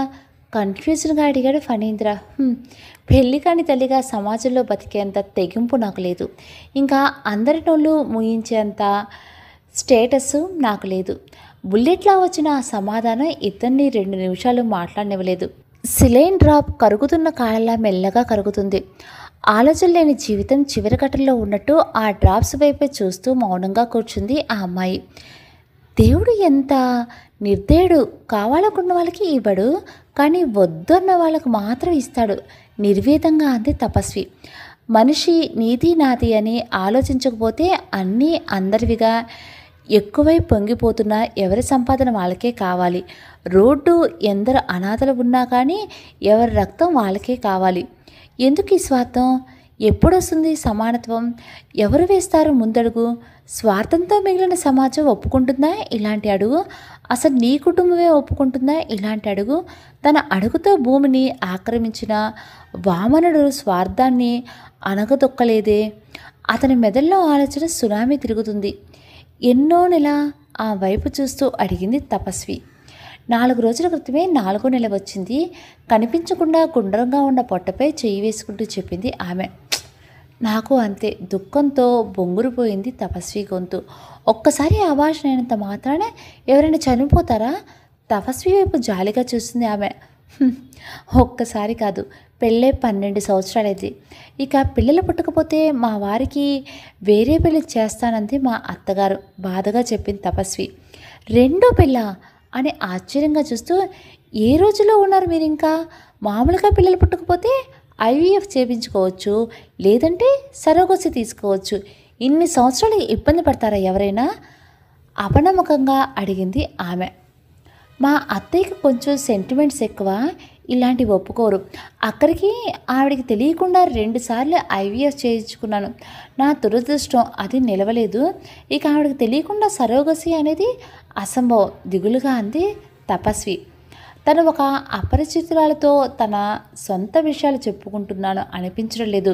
కన్ఫ్యూజన్గా అడిగాడు ఫణీంద్ర. పెళ్ళి కాని తల్లిగా సమాజంలో బతికేంత తెగింపు నాకు లేదు. ఇంకా అందరి నోళ్ళు ముయించేంత స్టేటస్ నాకు లేదు. బుల్లెట్లా వచ్చిన ఆ సమాధానం ఇద్దరిని 2 నిమిషాలు మాట్లాడనివ్వలేదు. సిలైన్ డ్రాప్ కరుగుతున్న కాళ్ళలా మెల్లగా కరుగుతుంది. ఆలోచన లేని జీవితం చివరి ఘట్టంలో ఉన్నట్టు ఆ డ్రాప్స్ వైపే చూస్తూ మౌనంగా కూర్చుంది ఆ అమ్మాయి. దేవుడు ఎంత నిర్దయుడు! కావాలనుకున్న వాళ్ళకి ఇవ్వడు, కానీ వద్దన్న వాళ్ళకు మాత్రం ఇస్తాడు నిర్వేదంగా అంది తపస్వి. మనిషి నీది నాది అని ఆలోచించకపోతే అన్నీ అందరివిగా ఎక్కువై పొంగిపోతున్నా ఎవరి సంపాదన వాళ్ళకే కావాలి. రోడ్డు ఎందరు అనాథలు ఉన్నా కానీ ఎవరి రక్తం వాళ్ళకే కావాలి. ఎందుకు ఈ స్వార్థం? ఎప్పుడొస్తుంది సమానత్వం? ఎవరు వేస్తారు ముందడుగు? స్వార్థంతో మిగిలిన సమాజం ఒప్పుకుంటుందా ఇలాంటి అడుగు? అసలు నీ కుటుంబమే ఒప్పుకుంటుందా ఇలాంటి అడుగు? తన అడుగుతో భూమిని ఆక్రమించిన వామనుడు స్వార్థాన్ని అనగదొక్కలేదే. అతని మెదడులో ఆలోచన సునామీ తిరుగుతుంది. ఎన్నో నెల ఆ వైపు చూస్తూ అడిగింది తపస్వి. 4 రోజుల క్రితమే 4వ నెల వచ్చింది. కనిపించకుండా గుండ్రంగా ఉన్న పొట్టపై చెయ్యి వేసుకుంటూ చెప్పింది ఆమె. నాకు అంతే, దుఃఖంతో బొంగురుపోయింది తపస్వి గొంతు. ఒక్కసారి అభాషణ అయినంత మాత్రాన ఎవరైనా చనిపోతారా? తపస్వి వైపు జాలిగా చూస్తుంది ఆమె. ఒక్కసారి కాదు, పెళ్ళే 12 సంవత్సరాలైంది. ఇక పిల్లలు పుట్టకపోతే మా వారికి వేరే పెళ్ళి చేస్తానంది మా అత్తగారు బాధగా చెప్పింది తపస్వి. 2వ పెళ్ళ అని ఆశ్చర్యంగా చూస్తూ, ఏ రోజుల్లో ఉన్నారు మీరు? ఇంకా మామూలుగా పిల్లలు పుట్టకపోతే ఐవీఎఫ్ చేయించుకోవచ్చు, లేదంటే సరోగసి తీసుకోవచ్చు. ఇన్ని సంవత్సరాలు ఇబ్బంది పడతారా ఎవరైనా? అపనమ్మకంగా అడిగింది ఆమె. మా అత్తయ్యకి కొంచెం సెంటిమెంట్స్ ఎక్కువ, ఇలాంటివి ఒప్పుకోరు. అక్కడికి ఆవిడికి తెలియకుండా 2 సార్లు ఐవీఎఫ్ చేయించుకున్నాను. నా దురదృష్టం అది నిలవలేదు. ఇక ఆవిడకి తెలియకుండా సరోగసి అనేది అసంభవం, దిగులుగా అంది తపస్వి. తను ఒక అపరిచితురాలతో తన సొంత విషయాలు చెప్పుకుంటున్నాను అనిపించడం లేదు.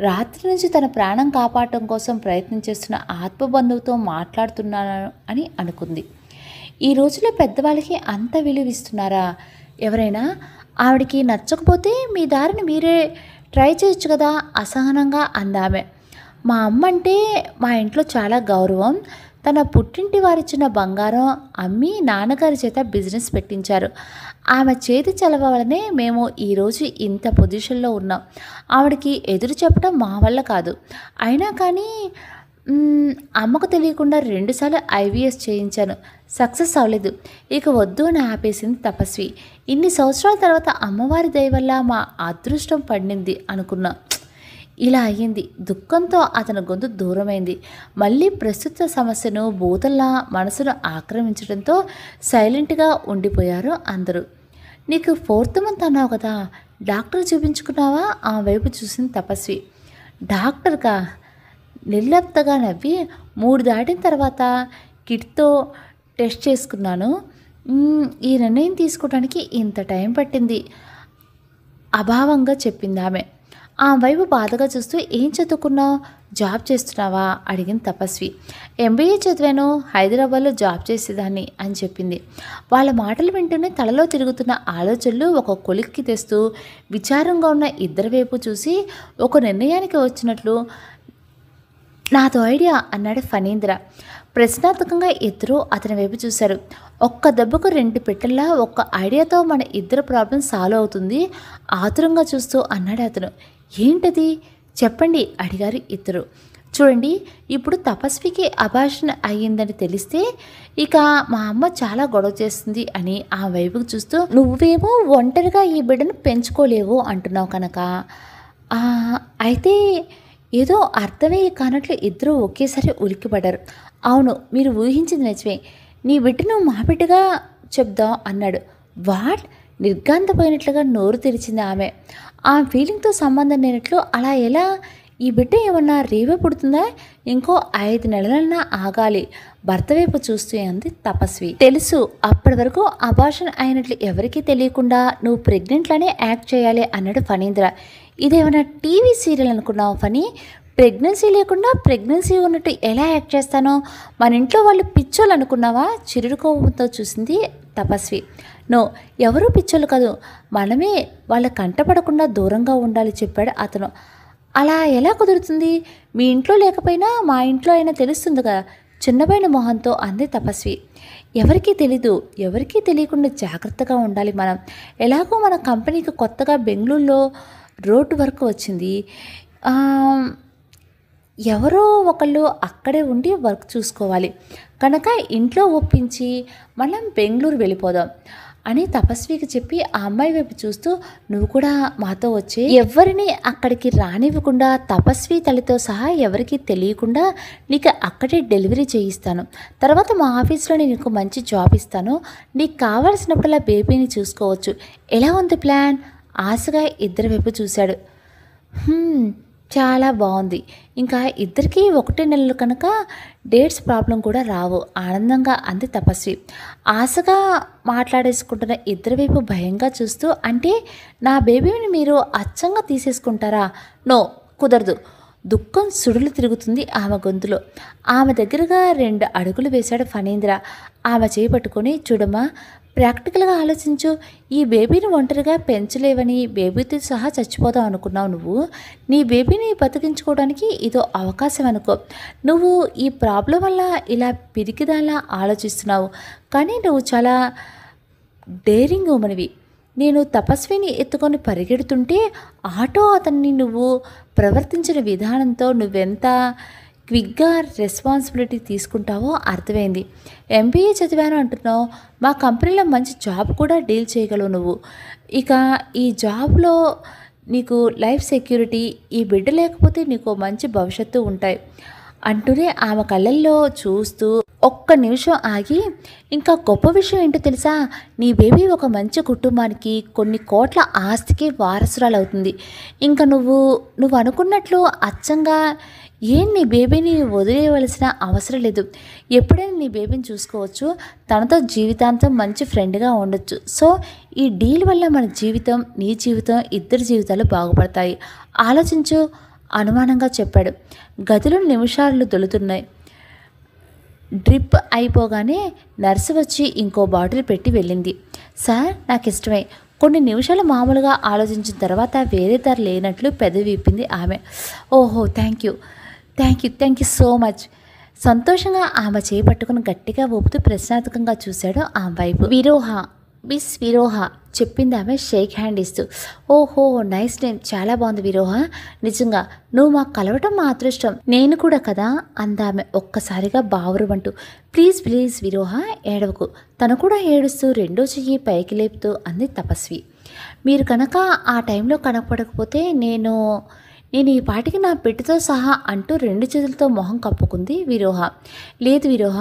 రాత్రి నుంచి తన ప్రాణం కాపాడటం కోసం ప్రయత్నం చేస్తున్న ఆత్మబంధువుతో మాట్లాడుతున్నాను అని అనుకుంది. ఈ రోజుల్లో పెద్దవాళ్ళకి అంత విలువిస్తున్నారా ఎవరైనా? ఆవిడికి నచ్చకపోతే మీ దారిని మీరే ట్రై చేయొచ్చు కదా, అసహనంగా అందామె. మా అమ్మ అంటే మా ఇంట్లో చాలా గౌరవం. తన పుట్టింటి వారిచ్చిన బంగారం అమ్మి నాన్నగారి చేత బిజినెస్ పెట్టించారు. ఆమె చేతి చలవ వలనే మేము ఈరోజు ఇంత పొజిషన్లో ఉన్నాం. ఆవిడకి ఎదురు చెప్పడం మా వల్ల కాదు. అయినా కానీ అమ్మకు తెలియకుండా 2 సార్లు ఐవీఎస్ చేయించాను, సక్సెస్ అవ్వలేదు. ఇక వద్దు అని ఆపేసింది తపస్వి. ఇన్ని సంవత్సరాల తర్వాత అమ్మవారి దయ వల్ల మా అదృష్టం పండింది అనుకున్నా. ఇలా అయ్యింది. దుఃఖంతో అతని గొంతు దూరమైంది. మళ్ళీ ప్రస్తుత సమస్యను భూతల్లా మనసును ఆక్రమించడంతో సైలెంట్గా ఉండిపోయారు అందరూ. నీకు 4th మంత్ అన్నావు కదా, డాక్టర్ చూపించుకున్నావా? ఆ వైపు చూసింది తపస్వి. డాక్టర్గా నిర్లిప్తగా నవ్వి 3 దాటిన తర్వాత కిట్తో టెస్ట్ చేసుకున్నాను. ఈ నిర్ణయం తీసుకోవడానికి ఇంత టైం పట్టింది అభావంగా చెప్పింది ఆమె. ఆ వైపు బాధగా చూస్తూ ఏం చదువుకున్నావు, జాబ్ చేస్తున్నావా అడిగింది తపస్వి. ఎంబీఏ చదివాను, హైదరాబాద్లో జాబ్ చేసేదాన్ని అని చెప్పింది. వాళ్ళ మాటలు వింటూనే తలలో తిరుగుతున్న ఆలోచనలు ఒక కొలిక్కి తెస్తూ విచారంగా ఉన్న ఇద్దరి వైపు చూసి ఒక నిర్ణయానికి వచ్చినట్లు నాతో ఐడియా అన్నాడు ఫణీంద్ర. ప్రశ్నార్థకంగా ఇద్దరు అతని వైపు చూశారు. ఒక్క దెబ్బకు 2 పెట్టెల్లా ఒక్క ఐడియాతో మన ఇద్దరు ప్రాబ్లం సాల్వ్ అవుతుంది ఆతురంగా చూస్తూ అన్నాడు అతను. ఏంటది చెప్పండి అడిగారు ఇద్దరు. చూడండి, ఇప్పుడు తపస్వికి అభాషణ అయ్యిందని తెలిస్తే ఇక మా అమ్మ చాలా గొడవ చేస్తుంది అని ఆ వైపుకు చూస్తూ, నువ్వేమో ఒంటరిగా ఈ బిడ్డను పెంచుకోలేవు అంటున్నావు కనుక అయితే ఏదో అర్థమే కానట్లు ఇద్దరూ ఒకేసారి ఉలిక్కిపడ్డారు. అవును, మీరు ఊహించింది నిజమే, నీ బిడ్డను మా బిడ్డగా చెప్దాం అన్నాడు. వాట్? నిర్గాంతపోయినట్లుగా నోరు తెరిచింది ఆమె. ఆ ఫీలింగ్తో సంబంధం లేనట్లు అలా ఎలా? ఈ బిడ్డ ఏమన్నా రేవే పుడుతుందా? ఇంకో 5 నెలలన్నా ఆగాలి భర్త వైపు చూస్తూ అంది తపస్వి. తెలుసు, అప్పటి వరకు అబార్షన్ అయినట్లు ఎవరికీ తెలియకుండా నువ్వు ప్రెగ్నెంట్లానే యాక్ట్ చేయాలి అన్నాడు ఫణీంద్ర. ఇదేమన్నా టీవీ సీరియల్ అనుకున్నావు ఫనీ? ప్రెగ్నెన్సీ లేకుండా ప్రెగ్నెన్సీ ఉన్నట్టు ఎలా యాక్ట్ చేస్తానో? మన ఇంట్లో వాళ్ళు పిచ్చోళ్ళు అనుకున్నావా? చిరుకోపంతో చూసింది తపస్వి. నో, ఎవరూ పిచ్చోళ్ళు కాదు, మనమే వాళ్ళ కంటపడకుండా దూరంగా ఉండాలి చెప్పాడు అతను. అలా ఎలా కుదురుతుంది? మీ ఇంట్లో లేకపోయినా మా ఇంట్లో అయినా తెలుస్తుంది కదా చిన్నపైన మొహంతో అంది తపస్వి. ఎవరికీ తెలీదు, ఎవరికీ తెలియకుండా జాగ్రత్తగా ఉండాలి మనం. ఎలాగో మన కంపెనీకి కొత్తగా బెంగళూరులో రోడ్డు వర్క్ వచ్చింది. ఎవరో ఒకళ్ళు అక్కడే ఉండి వర్క్ చూసుకోవాలి కనుక ఇంట్లో ఒప్పించి మనం బెంగళూరు వెళ్ళిపోదాం అని తపస్వికి చెప్పి ఆ అమ్మాయి వైపు చూస్తూ, నువ్వు కూడా మాతో వచ్చి ఎవరిని అక్కడికి రానివ్వకుండా తపస్వి తల్లితో సహా ఎవరికీ తెలియకుండా నీకు అక్కడే డెలివరీ చేయిస్తాను. తర్వాత మా ఆఫీస్లో నీకు మంచి జాబ్ ఇస్తాను. నీకు కావాల్సినప్పుడల్లా బేబీని చూసుకోవచ్చు. ఎలా ఉంది ప్లాన్? ఆశగా ఇద్దరి వైపు చూశాడు. చాలా బాగుంది. ఇంకా ఇద్దరికీ 1 నెలలు కనుక డేట్స్ ప్రాబ్లం కూడా రావు ఆనందంగా అంది తపస్వి. ఆశగా మాట్లాడేసుకుంటున్న ఇద్దరి వైపు భయంగా చూస్తూ, అంటే నా బేబీని మీరు అచ్చంగా తీసేసుకుంటారా? నో, కుదరదు. దుఃఖం సుడులు తిరుగుతుంది ఆమె గొంతులో. ఆమె దగ్గరగా 2 అడుగులు వేశాడు ఫణీంద్ర. ఆమె చేపట్టుకొని, చూడమ్మా, ప్రాక్టికల్గా ఆలోచించు. ఈ బేబీని ఒంటరిగా పెంచలేవని బేబీతో సహా చచ్చిపోదాం అనుకున్నావు నువ్వు. నీ బేబీని బతికించుకోవడానికి ఇదో అవకాశం అనుకో. నువ్వు ఈ ప్రాబ్లం వల్ల ఇలా పిరికిదాలా ఆలోచిస్తున్నావు, కానీ నువ్వు చాలా డేరింగ్ ఉమనివి. నేను తపస్విని ఎత్తుకొని పరిగెడుతుంటే ఆటో అతన్ని నువ్వు ప్రవర్తించిన విధానంతో నువ్వెంత క్విక్గా రెస్పాన్సిబిలిటీ తీసుకుంటావో అర్థమైంది. ఎంబీఏ చదివాను అంటున్నావు, మా కంపెనీలో మంచి జాబ్ కూడా డీల్ చేయగలవు నువ్వు. ఇక ఈ జాబ్లో నీకు లైఫ్ సెక్యూరిటీ, ఈ బిడ్డ లేకపోతే నీకు మంచి భవిష్యత్తు ఉంటాయి అంటూనే ఆమె కళ్ళల్లో చూస్తూ ఒక్క నిమిషం ఆగి, ఇంకా గొప్ప విషయం ఏంటో తెలుసా, నీ బేబీ ఒక మంచి కుటుంబానికి కొన్ని కోట్ల ఆస్తికి వారసురాలు అవుతుంది. ఇంకా నువ్వు అనుకున్నట్లు అచ్చంగా నీ బేబీని వదిలేయవలసిన అవసరం లేదు. ఎప్పుడైనా నీ బేబీని చూసుకోవచ్చు, తనతో జీవితాంతం మంచి ఫ్రెండ్గా ఉండొచ్చు. సో ఈ డీల్ వల్ల మన జీవితం, నీ జీవితం, ఇద్దరి జీవితాలు బాగుపడతాయి. ఆలోచించు అనుమానంగా చెప్పాడు. గదిలో నిమిషాలు దొలుతున్నాయి. డ్రిప్ అయిపోగానే నర్సు వచ్చి ఇంకో బాటిల్ పెట్టి వెళ్ళింది. సార్ నాకు ఇష్టమే. కొన్ని నిమిషాలు మామూలుగా ఆలోచించిన తర్వాత వేరే దారి లేనట్లు పెదవి విప్పింది ఆమె. ఓహో థ్యాంక్ యూ సో మచ్. సంతోషంగా ఆమె చేపట్టుకుని గట్టిగా ఊపుతూ ప్రశ్నార్థకంగా చూశాడు ఆమె వైపు. మిస్ విరోహ చెప్పింది ఆమె షేక్ హ్యాండ్ ఇస్తూ. ఓహో నైస్ నేమ్, చాలా బాగుంది విరోహ. నిజంగా నువ్వు మాకు కలవటం మా అదృష్టం. నేను కూడా కదా అందామె ఒక్కసారిగా బావురుమంటూ. ప్లీజ్ విరోహ ఏడవకు. తను కూడా ఏడుస్తూ రెండో చెయ్యి పైకి లేపుతూ అంది తపస్వి. మీరు కనుక ఆ టైంలో కనపడకపోతే నేను ఈ పాటికి నా బిడ్డతో సహా అంటూ రెండు చేతులతో మొహం కప్పుకుంది విరోహ. లేదు విరోహ,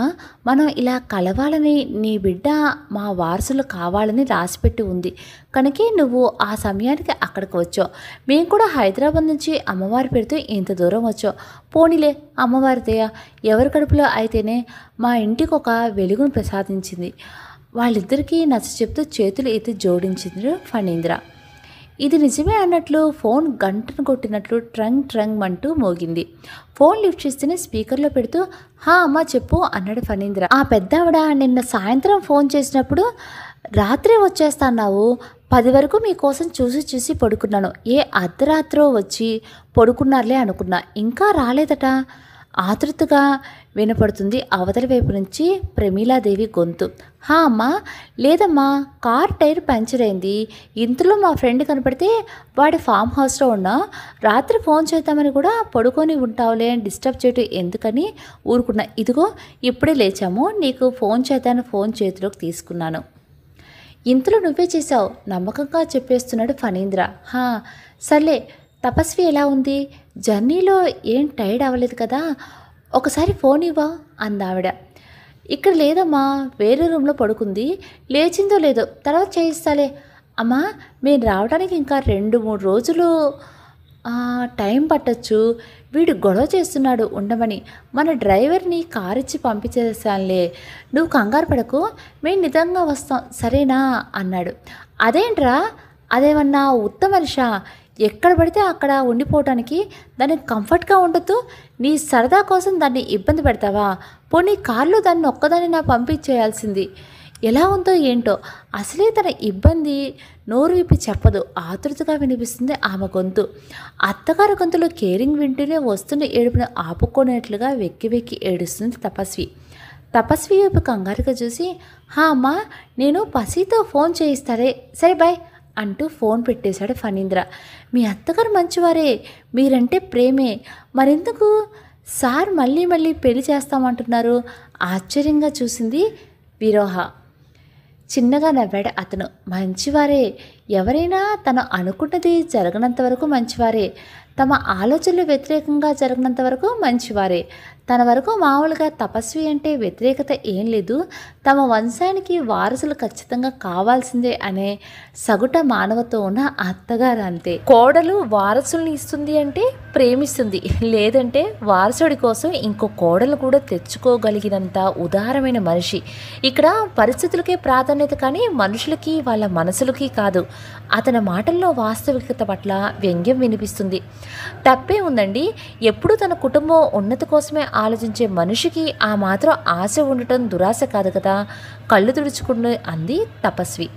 మనం ఇలా కలవాలని, నీ బిడ్డ మా వారసులు కావాలని రాసిపెట్టి ఉంది కనుకే నువ్వు ఆ సమయానికి అక్కడికి వచ్చావు. మేము కూడా హైదరాబాద్ నుంచి అమ్మవారి పేరుతో ఇంత దూరం వచ్చావు. పోనీలే అమ్మవారి దయ, ఎవరి కడుపులో అయితేనే మా ఇంటికి ఒక వెలుగును ప్రసాదించింది. వాళ్ళిద్దరికీ నచ్చ చెప్తూ చేతులు ఎత్తి జోడించింది ఫణీంద్ర. ఇది నిజమే అన్నట్లు ఫోన్ గంటను కొట్టినట్లు ట్రంగ్ అంటూ మోగింది. ఫోన్ లిఫ్ట్ చేస్తేనే స్పీకర్లో పెడుతూ అమ్మా చెప్పు అన్నాడు ఫణీంద్ర. ఆ పెద్దావిడ నిన్న సాయంత్రం ఫోన్ చేసినప్పుడు రాత్రి వచ్చేస్తాన్నావు, 10 వరకు మీకోసం చూసి పడుకున్నాను. ఏ అర్ధరాత్రో వచ్చి పడుకున్నారులే అనుకున్నా, ఇంకా రాలేదట. ఆతృతగా వినపడుతుంది అవతలి వైపు నుంచి ప్రమీలాదేవి గొంతు. అమ్మా లేదమ్మా, కార్ టైర్ పంచర్ అయింది. ఇంతలో మా ఫ్రెండ్ కనపడితే వాడి ఫామ్ హౌస్లో ఉన్నా, రాత్రి ఫోన్ చేద్దామని కూడా పడుకొని ఉంటావులే అని డిస్టర్బ్ చేయటం ఎందుకని ఊరుకున్నా. ఇదిగో ఇప్పుడే లేచాము, నీకు ఫోన్ చేద్దాను ఫోన్ చేతిలోకి తీసుకున్నాను. ఇంతలో నువ్వే చేశావు నమ్మకంగా చెప్పేస్తున్నాడు ఫణీంద్ర. సర్లే తపస్వి ఎలా ఉంది? జర్నీలో ఏం టైర్డ్ అవ్వలేదు కదా? ఒకసారి ఫోన్ ఇవ్వా అందావిడ. ఇక్కడ లేదమ్మా, వేరే రూమ్లో పడుకుంది, లేచిందో లేదో తర్వాత చేయిస్తాలే. అమ్మా మేము రావడానికి ఇంకా 2-3 రోజులు టైం పట్టచ్చు. వీడు గొడవ చేస్తున్నాడు ఉండమని. మన డ్రైవర్ని కారిచ్చి పంపించేసానులే, నువ్వు కంగారు పడకు, మేము నిజంగా వస్తాం సరేనా అన్నాడు. అదేంట్రా, అదేమన్నా ఉత్త మనిషా? ఎక్కడ పడితే అక్కడ ఉండిపోవటానికి దానికి కంఫర్ట్గా ఉండొద్దు. నీ సరదా కోసం దాన్ని ఇబ్బంది పెడతావా? పోనీ కార్లో దాన్ని ఒక్కదాన్ని నా పంపించేయాల్సింది. ఎలా ఉందో ఏంటో, అసలే తన ఇబ్బంది నోరు విప్పి చెప్పదు. ఆతృతగా వినిపిస్తుంది ఆమె గొంతు. అత్తగారి గొంతులో కేరింగ్ వింటూనే వస్తున్న ఏడుపును ఆపుకోనేట్లుగా వెక్కి ఏడుస్తుంది తపస్వి వైపు కంగారుగా చూసి, అమ్మా నేను పసితో ఫోన్ చేయిస్తారే, సరే బాయ్ అంటూ ఫోన్ పెట్టేశాడు ఫణీంద్ర. మీ అత్తగారు మంచివారే, మీరంటే ప్రేమే, మరెందుకు సార్ మళ్ళీ పెళ్లి చేస్తామంటున్నారు? ఆశ్చర్యంగా చూసింది విరోహ. చిన్నగా నవ్వాడు అతను. మంచివారే, ఎవరైనా తను అనుకున్నది జరగనంత వరకు మంచివారే, తమ ఆలోచనలు వ్యతిరేకంగా జరగనంత వరకు మంచివారే. తన వరకు మామూలుగా తపస్వి అంటే వ్యతిరేకత ఏం లేదు, తమ వంశానికి వారసులు ఖచ్చితంగా కావాల్సిందే అనే సగుట మానవత్వం ఉన్న అత్తగారు అంతే. కోడలు వారసుల్ని ఇస్తుంది అంటే ప్రేమిస్తుంది, లేదంటే వారసుడి కోసం ఇంకో కోడలు కూడా తెచ్చుకోగలిగినంత ఉదారమైన మనిషి. ఇక్కడ పరిస్థితులకే ప్రాధాన్యత కానీ మనుషులకి వాళ్ళ మనసులకి కాదు. అతని మాటల్లో వాస్తవికత పట్ల వ్యంగ్యం వినిపిస్తుంది. తప్పే ఉందండి, ఎప్పుడూ తన కుటుంబం ఉన్నతి కోసమే ఆలోచించే మనిషికి ఆ మాత్రం ఆశ ఉండటం దురాశ కాదు కదా, కళ్ళు తుడుచుకుని అంది తపస్వి.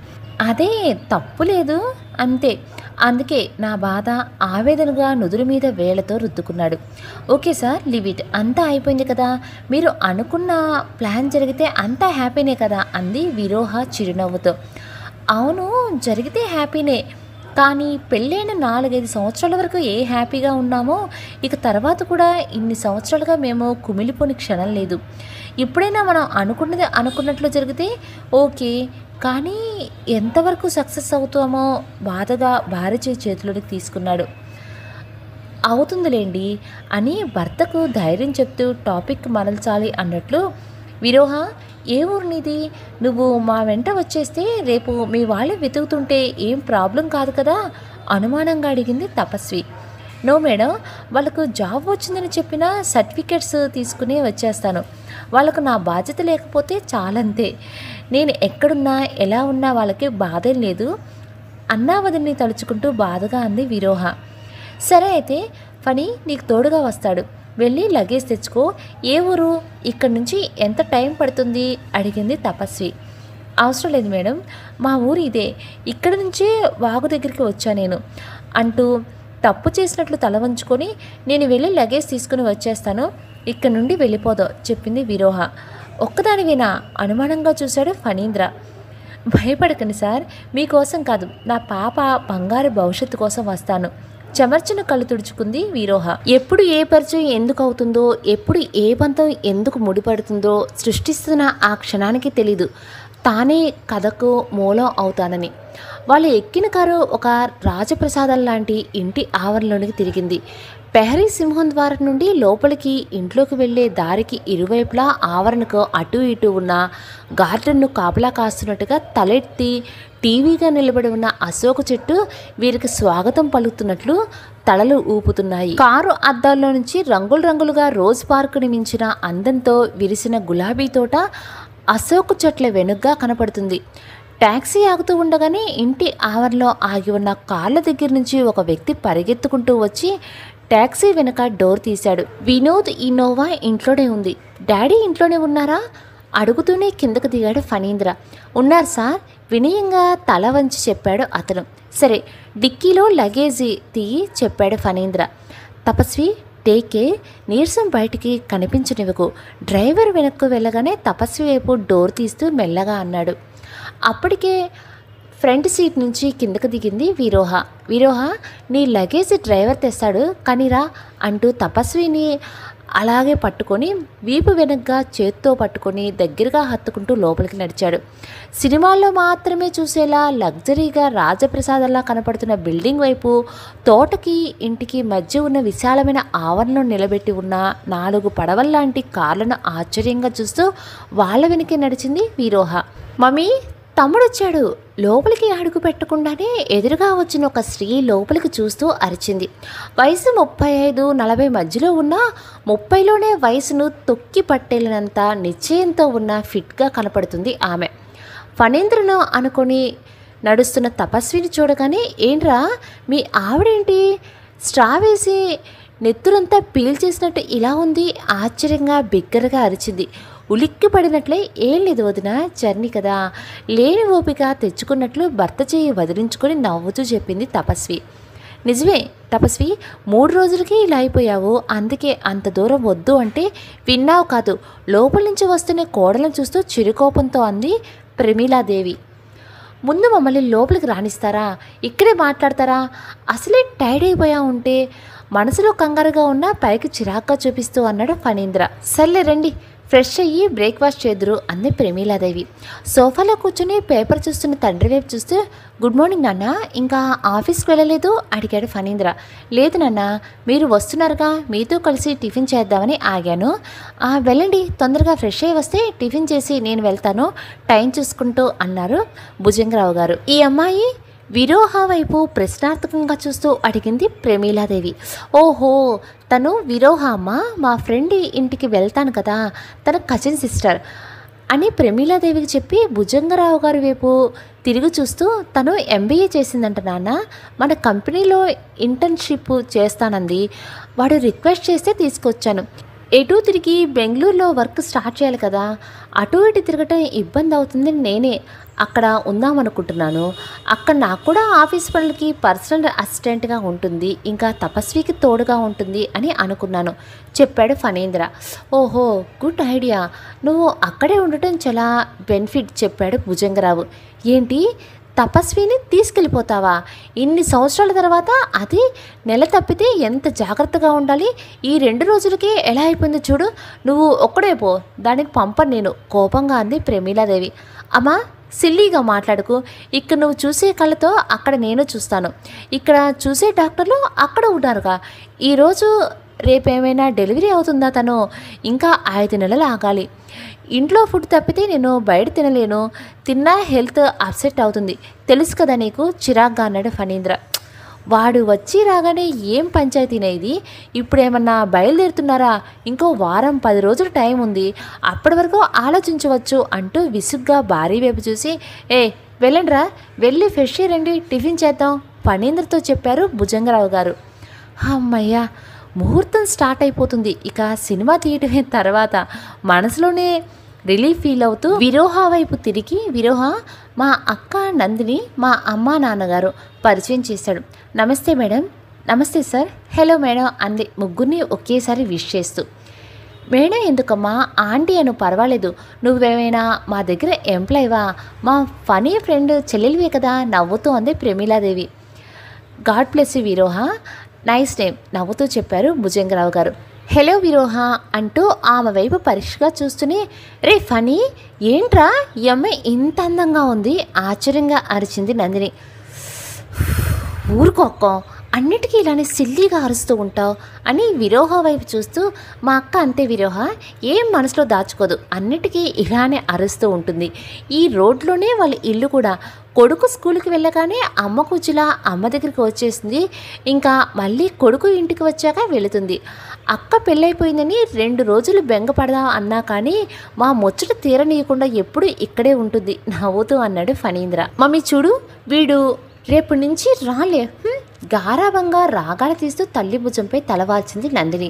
అదే తప్పు లేదు అంతే, అందుకే నా బాధ ఆవేదనగా నుదురు మీద వేళ్లతో రుద్దుకున్నాడు. ఓకే సార్, లీవ్ ఇట్, అంతా అయిపోయింది కదా, మీరు అనుకున్న ప్లాన్ జరిగితే అంతా హ్యాపీనే కదా అంది విరోహ చిరునవ్వుతో. అవును జరిగితే హ్యాపీనే, కానీ పెళ్ళైన 4-5 సంవత్సరాల వరకు ఏ హ్యాపీగా ఉన్నామో ఇక తర్వాత కూడా ఇన్ని సంవత్సరాలుగా మేము కుమిలిపోని క్షణం లేదు. ఇప్పుడైనా మనం అనుకున్నది అనుకున్నట్లు జరిగితే ఓకే, కానీ ఎంతవరకు సక్సెస్ అవుతామో బాధగా భార్య చేతిలోకి తీసుకున్నాడు. అవుతుందిలేండి అని భర్తకు ధైర్యం చెప్తూ టాపిక్ మరల్చాలి అన్నట్లు, విరోహ ఏ ఊరు నీది? నువ్వు మా వెంట వచ్చేస్తే రేపు మీ వాళ్ళు వెతుకుతుంటే ఏం ప్రాబ్లం కాదు కదా అనుమానంగా అడిగింది తపస్వి. నో మేడం, వాళ్ళకు జాబ్ వచ్చిందని చెప్పిన సర్టిఫికెట్స్ తీసుకుని వచ్చేస్తాను. వాళ్ళకు నా బాధ్యత లేకపోతే చాలంతే. నేను ఎక్కడున్నా ఎలా ఉన్నా వాళ్ళకి బాధేం లేదు అన్నావదిని తలుచుకుంటూ బాధగా అంది విరోహ. సరే అయితే ఫణి నీకు తోడుగా వస్తాడు, వెళ్ళి లగేజ్ తెచ్చుకో. ఏ ఊరు? ఇక్కడి నుంచి ఎంత టైం పడుతుంది అడిగింది తపస్వి. అవసరం లేదు మేడం, మా ఊరు ఇదే, ఇక్కడి నుంచే వాగు దగ్గరికి వచ్చా నేను అంటూ తప్పు చేసినట్లు తల వంచుకొని నేను వెళ్ళి లగేజ్ తీసుకుని వచ్చేస్తాను, ఇక్కడి నుండి వెళ్ళిపోదాం చెప్పింది విరోహ. ఒక్కదానివేనా అనుమానంగా చూశాడు ఫణీంద్ర. భయపడకండి సార్, మీకోసం కాదు నా పాప బంగారు భవిష్యత్తు కోసం వస్తాను చెమర్చిన కళ్ళు తుడుచుకుంది విరోహ. ఎప్పుడు ఏ పరిచయం ఎందుకు అవుతుందో, ఎప్పుడు ఏ బంధం ఎందుకు ముడిపడుతుందో సృష్టిస్తున్న ఆ క్షణానికి తెలీదు తానే కథకు మూలం అవుతానని. వాళ్ళు ఎక్కిన కారు ఒక రాజప్రసాదం లాంటి ఇంటి ఆవరణలోనికి తిరిగింది. పెహరీ సింహం ద్వారం నుండి లోపలికి ఇంట్లోకి వెళ్లే దారికి ఇరువైపులా ఆవరణకు అటు ఇటు ఉన్న గార్డెన్ను కాపలా కాస్తున్నట్టుగా తలెత్తి టీవీగా నిలబడి ఉన్న అశోక చెట్టు వీరికి స్వాగతం పలుకుతున్నట్లు తలలు ఊపుతున్నాయి. కారు అద్దాల్లో నుంచి రంగులు రంగులుగా రోజ్ పార్కుని మించిన అందంతో విరిసిన గులాబీ తోట అశోక చెట్ల వెనుగ్గా కనపడుతుంది. టాక్సీ ఆగుతూ ఉండగానే ఇంటి ఆవరణలో ఆగి ఉన్న కార్ల దగ్గర నుంచి ఒక వ్యక్తి పరిగెత్తుకుంటూ వచ్చి టాక్సీ వెనక డోర్ తీశాడు. వినోద్ ఇన్నోవా ఇంట్లోనే ఉంది. డాడీ ఇంట్లోనే ఉన్నారా అడుగుతూనే కిందకు దిగాడు ఫణీంద్ర. ఉన్నారు సార్ వినయంగా తల వంచి చెప్పాడు అతను. సరే డిక్కీలో లగేజీ తీయి చెప్పాడు ఫణీంద్ర. తపస్వి టేక్ కేర్, నీరసం బయటికి కనిపించనివ్వకు. డ్రైవర్ వెనక్కు వెళ్ళగానే తపస్వి వైపు డోర్ తీస్తూ మెల్లగా అన్నాడు. అప్పటికే ఫ్రంట్ సీట్ నుంచి కిందకు దిగింది విరోహ. విరోహ నీ లగేజ్ డ్రైవర్ తెస్తాడు కానీరా అంటూ తపస్విని అలాగే పట్టుకొని వీపు వెనక్గా చేత్తో పట్టుకొని దగ్గరగా హత్తుకుంటూ లోపలికి నడిచాడు. సినిమాల్లో మాత్రమే చూసేలా లగ్జరీగా రాజప్రసాదంలా కనపడుతున్న బిల్డింగ్ వైపు తోటకి ఇంటికి మధ్య ఉన్న విశాలమైన ఆవరణలో నిలబెట్టి ఉన్న 4 పడవల్లాంటి కార్లను ఆశ్చర్యంగా చూస్తూ వాళ్ళ వెనకే నడిచింది విరోహ. మమ్మీ తమ్ముడొచ్చాడు లోపలికి అడుగు పెట్టకుండానే ఎదురుగా వచ్చిన ఒక స్త్రీ లోపలికి చూస్తూ అరిచింది. వయసు 35-40 మధ్యలో ఉన్న 30లోనే వయసును తొక్కి పట్టేలినంత నిశ్చయంతో ఉన్న ఫిట్గా కనపడుతుంది ఆమె. ఫణీంద్రను అనుకొని నడుస్తున్న తపస్విని చూడగానే ఏంట్రా మీ ఆవిడేంటి స్ట్రా వేసి నెత్తురంతా పీల్చేసినట్టు ఇలా ఉంది ఆశ్చర్యంగా బిగ్గరగా అరిచింది. ఉలిక్కి పడినట్లే ఏం లేదు వదిన, జర్నీ కదా లేని ఓపిక తెచ్చుకున్నట్లు భర్త చేయి వదిలించుకొని నవ్వుతూ చెప్పింది తపస్వి. నిజమే తపస్వి, 3 రోజులకి ఇలా అయిపోయావు, అందుకే అంత దూరం వద్దు అంటే విన్నావు కాదు. లోపల నుంచి వస్తున్న కోడలను చూస్తూ చిరుకోపంతో అంది ప్రమీలాదేవి. ముందు మమ్మల్ని లోపలికి రాణిస్తారా, ఇక్కడే మాట్లాడతారా? అసలే టైర్డ్ అయిపోయా ఉంటే మనసులో కంగారుగా ఉన్న పైకి చిరాగ్గా చూపిస్తూ అన్నాడు ఫణీంద్ర. సర్లే రండి ఫ్రెష్ అయ్యి బ్రేక్ఫాస్ట్ చేదురు అంది ప్రమీలాదేవి. సోఫాలో కూర్చొని పేపర్ చూస్తున్న తండ్రి వైపు చూస్తూ గుడ్ మార్నింగ్ నాన్న, ఇంకా ఆఫీస్కి వెళ్ళలేదు అడిగాడు ఫణీంద్ర. లేదు నాన్న, మీరు వస్తున్నారుగా మీతో కలిసి టిఫిన్ చేద్దామని ఆగాను. వెళ్ళండి, తొందరగా ఫ్రెష్ అయ్యి వస్తే టిఫిన్ చేసి నేను వెళ్తాను టైం చూసుకుంటూ అన్నారు భుజంగరావు గారు. ఈ అమ్మాయి విరోహ వైపు ప్రశ్నార్థకంగా చూస్తూ అడిగింది ప్రమీలాదేవి. ఓహో తను విరోహ అమ్మ, మా ఫ్రెండ్ ఇంటికి వెళ్తాను కదా, తన కజిన్ సిస్టర్ అని ప్రమీలాదేవికి చెప్పి భుజంగరావు గారి వైపు తిరిగి చూస్తూ తను MBA చేసిందంట నాన్న, మన కంపెనీలో ఇంటర్న్షిప్ చేస్తానంది, వాడు రిక్వెస్ట్ చేస్తే తీసుకొచ్చాను. ఎటు తిరిగి బెంగళూరులో వర్క్ స్టార్ట్ చేయాలి కదా, అటు ఇటు తిరగటం ఇబ్బంది అవుతుంది, నేనే అక్కడ ఉందామనుకుంటున్నాను. అక్కడ నాకు కూడా ఆఫీస్ పనులకి పర్సనల్ అసిస్టెంట్గా ఉంటుంది, ఇంకా తపస్వికి తోడుగా ఉంటుంది అని అనుకున్నాను చెప్పాడు ఫణీంద్ర. ఓహో గుడ్ ఐడియా, నువ్వు అక్కడే ఉండటం చాలా బెనిఫిట్ చెప్పాడు భుజంగరావు. ఏంటి తపస్విని తీసుకెళ్ళిపోతావా? ఇన్ని సంవత్సరాల తర్వాత అది నెల తప్పితే ఎంత జాగ్రత్తగా ఉండాలి, ఈ 2 రోజులకి ఎలా అయిపోయిందో చూడు, నువ్వు ఒక్కడే పో, దానికి పంపను నేను, కోపంగా అంది ప్రమీలాదేవి. అమ్మా సిల్లీగా మాట్లాడుకు, ఇక్కడ నువ్వు చూసే కళ్ళతో అక్కడ నేను చూస్తాను, ఇక్కడ చూసే డాక్టర్లు అక్కడ ఉన్నారుగా, ఈరోజు రేపేమైనా డెలివరీ అవుతుందా? తను ఇంకా 5 నెలలు ఆగాలి. ఇంట్లో ఫుడ్ తప్పితే నేను బయట తినలేను, తిన్నా హెల్త్ అప్సెట్ అవుతుంది, తెలుసు కదా నీకు, చిరాగ్గా అన్నాడు ఫణీంద్ర. వాడు వచ్చి రాగానే ఏం పంచాయతీనే ఇది, ఇప్పుడేమన్నా బయలుదేరుతున్నారా? ఇంకో వారం 10 రోజులు టైం ఉంది, అప్పటి వరకు ఆలోచించవచ్చు అంటూ విసుగ్గా భార్య వైపు చూసి, వెళ్ళండిరా, వెళ్ళి ఫ్రెష్ రండి, టిఫిన్ చేద్దాం ఫణీంద్రతో చెప్పారు భుజంగరావు గారు. అమ్మయ్యా, ముహూర్తం స్టార్ట్ అయిపోతుంది, ఇక సినిమా తీయటమే తర్వాత మనసులోనే రిలీఫ్ ఫీల్ అవుతూ విరోహ వైపు తిరిగి, విరోహ మా అక్క నందిని, మా అమ్మ నాన్నగారు పరిచయం చేశాడు. నమస్తే మేడం. నమస్తే సార్. హలో మేడం అంది ముగ్గురిని ఒకేసారి విష్ చేస్తూ. మేడం ఎందుకమ్మా, ఆంటీ అను, పర్వాలేదు, నువ్వేమైనా మా దగ్గర ఎంప్లాయీవా, మా ఫనీ ఫ్రెండ్ చెల్లెలివే కదా, నవ్వుతూ అంది Pramiladevi. God bless you Viroha, nice name నవ్వుతూ చెప్పారు భుజంగరావు గారు. హలో విరోహ అంటూ ఆమె వైపు పరీక్షగా చూస్తూనే, రే ఫనీ, ఏంట్రా ఈ అమ్మాయి ఇంత అందంగా ఉంది, ఆశ్చర్యంగా అరిచింది నందిని. ఊరుకోక్క, అన్నిటికీ ఇలానే సిల్లీగా అరుస్తూ ఉంటావు అని విరోహ వైపు చూస్తూ, మా అక్క అంతే విరోహ, ఏం మనసులో దాచుకోదు, అన్నిటికీ ఇలానే అరుస్తూ ఉంటుంది. ఈ రోడ్లోనే వాళ్ళ ఇల్లు కూడా. కొడుకు స్కూల్కి వెళ్ళగానే అమ్మ కూర్చులా అమ్మ దగ్గరికి వచ్చేసింది, ఇంకా మళ్ళీ కొడుకు ఇంటికి వచ్చాక వెళుతుంది. అక్క పెళ్ళైపోయిందని 2 రోజులు బెంగపడదాం అన్నా కానీ మా ముచ్చట తీరనీయకుండా ఎప్పుడు ఇక్కడే ఉంటుంది నవ్వుతూ అన్నాడు ఫణీంద్ర. మమ్మీ చూడు, వీడు రేపు నుంచి రాలే, గారాభంగా రాగాలు తీస్తూ తల్లి భుజంపై తలవాల్చింది నందిని.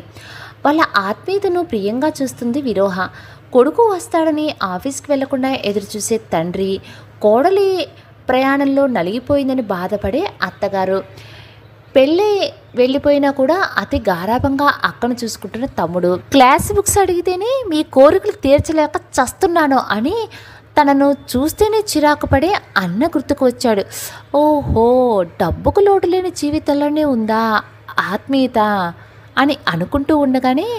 వాళ్ళ ఆత్మీయతను ప్రియంగా చూస్తుంది విరోహ. కొడుకు వస్తాడని ఆఫీస్కి వెళ్లకుండా ఎదురుచూసే తండ్రి, కోడలి ప్రయాణంలో నలిగిపోయిందని బాధపడే అత్తగారు, పెళ్ళి వెళ్ళిపోయినా కూడా అతి గారాభంగా అక్కను చూసుకుంటున్న తమ్ముడు, క్లాస్ బుక్స్ అడిగితేనే మీ కోరికలు తీర్చలేక చస్తున్నాను అని తనను చూస్తేనే చిరాకు పడే అన్న గుర్తుకు వచ్చాడు. ఓహో, డబ్బుకు లోటు లేని జీవితంలోనే ఉందా ఆత్మీయత అని అనుకుంటూ ఉండగానే,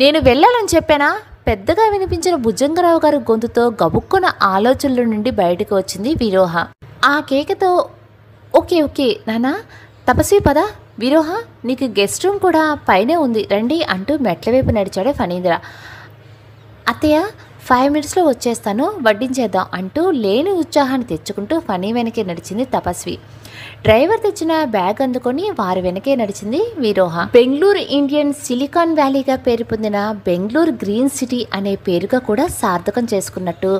నేను వెళ్ళాలని చెప్పానా, పెద్దగా వినిపించిన భుజంగరావు గారి గొంతుతో గబుక్కున ఆలోచనల నుండి బయటకు వచ్చింది విరోహ. ఆ కేకతో, ఓకే ఓకే నానా, తపస్వి పద, విరోహ నీకు గెస్ట్ రూమ్ కూడా పైనే ఉంది రండి అంటూ మెట్ల వైపు నడిచాడు ఫణీంద్ర. అత్తయ్య 5 మినిట్స్లో వచ్చేస్తాను, వడ్డించేద్దాం అంటూ లేని ఉత్సాహాన్ని తెచ్చుకుంటూ ఫణీ వెనకే నడిచింది తపస్వి. డ్రైవర్ తెచ్చిన బ్యాగ్ అందుకొని వారి వెనకే నడిచింది విరోహ. బెంగళూరు ఇండియన్ సిలికాన్ వ్యాలీగా పేరు పొందిన బెంగళూరు గ్రీన్ సిటీ అనే పేరుగా కూడా సార్థకం చేసుకున్నట్టు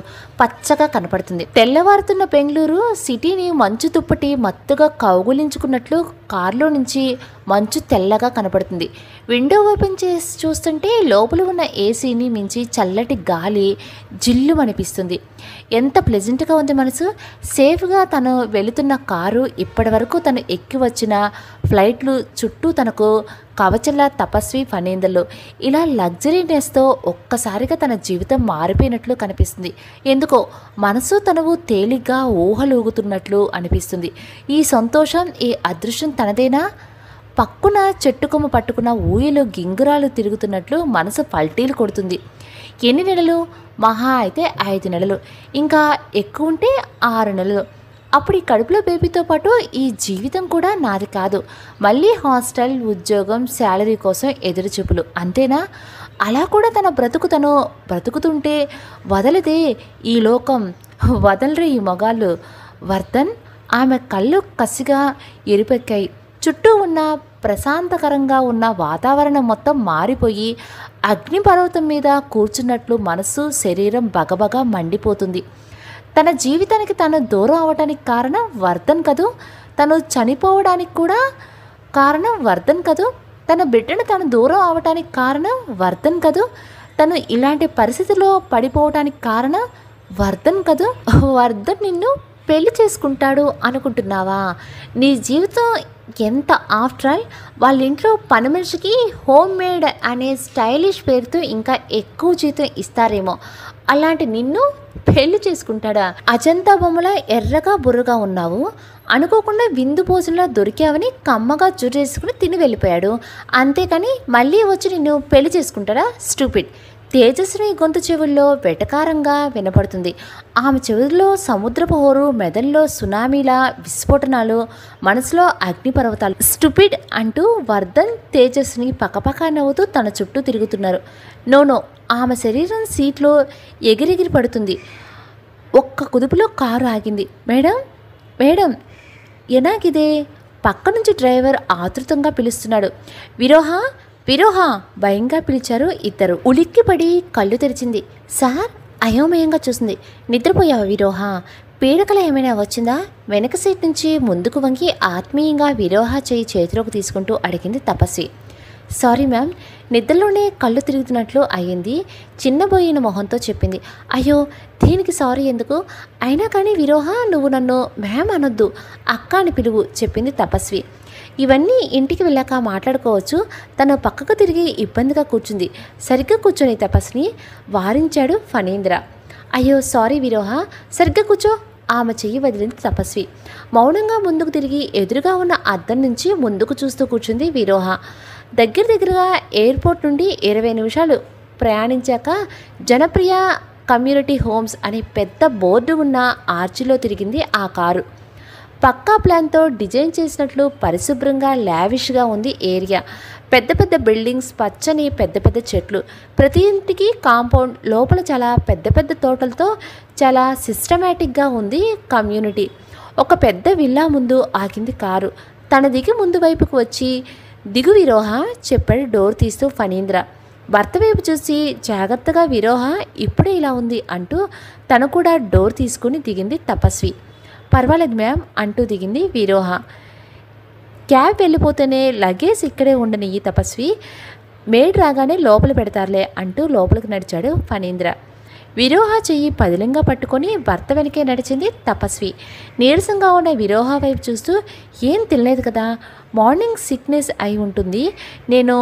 పచ్చగా కనపడుతుంది. తెల్లవారుతున్న బెంగళూరు సిటీని మంచు దుప్పటి మత్తుగా కౌగులించుకున్నట్లు కారులో నుంచి మంచు తెల్లగా కనపడుతుంది. విండో ఓపెన్ చేసి చూస్తుంటే లోపల ఉన్న ఏసీని మించి చల్లటి గాలి జిల్లు అనిపిస్తుంది. ఎంత ప్లెజెంట్గా ఉంది మనసు. సేఫ్గా తను వెళుతున్న కారు, ఇప్పటి వరకు తను ఎక్కి వచ్చిన ఫ్లైట్లు చుట్టూ తనకు కవచల్లా తపస్వి ఫణీంద్రలు. ఇలా లగ్జరీనెస్తో ఒక్కసారిగా తన జీవితం మారిపోయినట్లు కనిపిస్తుంది. ఎందుకో మనసు తనువు తేలిగ్గా ఊహలూగుతున్నట్లు అనిపిస్తుంది. ఈ సంతోషం, ఈ అదృష్టం తనదేనా? పక్కున చెట్టుకొమ్మ పట్టుకున్న ఊయలు గింగురాలు తిరుగుతున్నట్లు మనసు పల్టీలు కొడుతుంది. ఎన్ని నెలలు? మహా అయితే 5 నెలలు, ఇంకా ఎక్కువ ఉంటే 6 నెలలు. అప్పుడు ఈ కడుపులో బేబీతో పాటు ఈ జీవితం కూడా నాది కాదు. మళ్ళీ హాస్టల్, ఉద్యోగం, శాలరీ కోసం ఎదురుచూపులు, అంతేనా? అలా కూడా తన బ్రతుకు తను బ్రతుకుతుంటే వదలదే ఈ లోకం, వదలరే ఈ మగాళ్ళు. వర్ధన్, ఆమె కళ్ళు కసిగా ఎరుపెక్కాయి. చుట్టూ ఉన్న ప్రశాంతకరంగా ఉన్న వాతావరణం మొత్తం మారిపోయి అగ్నిపర్వతం మీద కూర్చున్నట్లు మనసు, శరీరం బగబగా మండిపోతుంది. తన జీవితానికి తను దూరం అవడానికి కారణం వర్ధన్ కదూ, తను చనిపోవడానికి కూడా కారణం వర్ధన్ కదూ, తన బిడ్డను తను దూరం అవడానికి కారణం వర్ధన్ కదూ, తను ఇలాంటి పరిస్థితిలో పడిపోవడానికి కారణం వర్ధన్ కదూ. వర్ధన్ నిన్ను పెళ్లి చేసుకుంటాడు అనుకుంటున్నావా? నీ జీవితం ఎంత? ఆఫ్టర్ ఆల్ వాళ్ళ ఇంట్లో పని మనిషికి హోమ్ మేడ్ అనే స్టైలిష్ పేరుతో ఇంకా ఎక్కువ జీతం ఇస్తారేమో. అలాంటి నిన్ను పెళ్లి చేసుకుంటాడా? అజంతా బొమ్మల ఎర్రగా బుర్రగా ఉన్నావు, అనుకోకుండా విందు భోజనంలో దొరికావని కమ్మగా జురేసుకుని తిని వెళ్ళిపోయాడు. అంతేకాని మళ్ళీ వచ్చి నిన్ను పెళ్లి చేసుకుంటాడా? స్టూపిడ్. తేజస్విని గొంతు చెవుల్లో వెటకారంగా వినపడుతుంది. ఆమె చెవుల్లో సముద్రపు హోరు, మెదల్లో సునామీలా విస్ఫోటనాలు, మనసులో అగ్నిపర్వతాలు. స్టూపిడ్ అంటూ వర్ధన్ తేజస్విని పక్కపక్క నవ్వుతూ తన చుట్టూ తిరుగుతున్నారు. నో, ఆమె శరీరం సీట్లో ఎగిరెగిరి పడుతుంది. ఒక్క కుదుపులో కారు ఆగింది. మేడం ఎనాగిదే? పక్క నుంచి డ్రైవర్ ఆతృతంగా పిలుస్తున్నాడు. విరోహ భయంగా పిలిచారు ఇద్దరు. ఉలిక్కిపడి కళ్ళు తెరిచింది. సార్ అయోమయంగా చూసింది. నిద్రపోయావా విరోహ? పీడకల ఏమైనా వచ్చిందా? వెనక సీట్ నుంచి ముందుకు వంగి ఆత్మీయంగా విరోహ చేయి చేతిలోకి తీసుకుంటూ అడిగింది తపస్వి. సారీ మ్యామ్, నిద్రలోనే కళ్ళు తిరుగుతున్నట్లు అయ్యింది చిన్నబోయిన మొహంతో చెప్పింది. అయ్యో దీనికి సారీ ఎందుకు? అయినా కానీ విరోహ, నువ్వు నన్ను మ్యామ్ అనొద్దు, అక్క అని పిలువు చెప్పింది తపస్వి. ఇవన్నీ ఇంటికి వెళ్ళాక మాట్లాడుకోవచ్చు. తను పక్కకు తిరిగి ఇబ్బందిగా కూర్చుంది. సరిగ్గా కూర్చొని తపస్ని వారించాడు ఫణీంద్ర. అయ్యో సారీ విరోహ, సరిగ్గా కూర్చో. ఆమె చెయ్యి వదిలింది తపస్వి. మౌనంగా ముందుకు తిరిగి ఎదురుగా ఉన్న అద్దం నుంచి ముందుకు చూస్తూ కూర్చుంది విరోహ. దగ్గరగా ఎయిర్పోర్ట్ నుండి 20 నిమిషాలు ప్రయాణించాక జనప్రియ కమ్యూనిటీ హోమ్స్ అనే పెద్ద బోర్డు ఉన్న ఆర్చిలో తిరిగింది ఆ కారు. పక్కా ప్లాన్తో డిజైన్ చేసినట్లు పరిశుభ్రంగా లావిష్గా ఉంది ఏరియా. పెద్ద బిల్డింగ్స్, పచ్చని పెద్ద చెట్లు, ప్రతి ఇంటికి కాంపౌండ్, లోపల చాలా పెద్ద తోటలతో చాలా సిస్టమేటిక్గా ఉంది కమ్యూనిటీ. ఒక పెద్ద విల్లా ముందు ఆగింది కారు. తన దిగి ముందు వైపుకు వచ్చి దిగు విరోహ చెప్పాడు డోర్ తీస్తూ ఫణీంద్ర. భర్త వైపు చూసి జాగ్రత్తగా విరోహ ఇప్పుడే ఇలా ఉంది అంటూ తను కూడా డోర్ తీసుకుని దిగింది తపస్వి. పర్వాలేదు మ్యామ్ అంటూ దిగింది విరోహ. క్యాబ్ వెళ్ళిపోతేనే లగేజ్ ఇక్కడే ఉండనియ్యి తపస్వి, మేడ్ రాగానే లోపల పెడతారులే అంటూ లోపలికి నడిచాడు ఫణీంద్ర. విరోహ చెయ్యి పదిలంగా పట్టుకొని భర్త వెనకే నడిచింది తపస్వి. నీరసంగా ఉన్న విరోహ వైపు చూస్తూ, ఏం తినలేదు కదా, మార్నింగ్ సిక్నెస్ అయి ఉంటుంది, నేను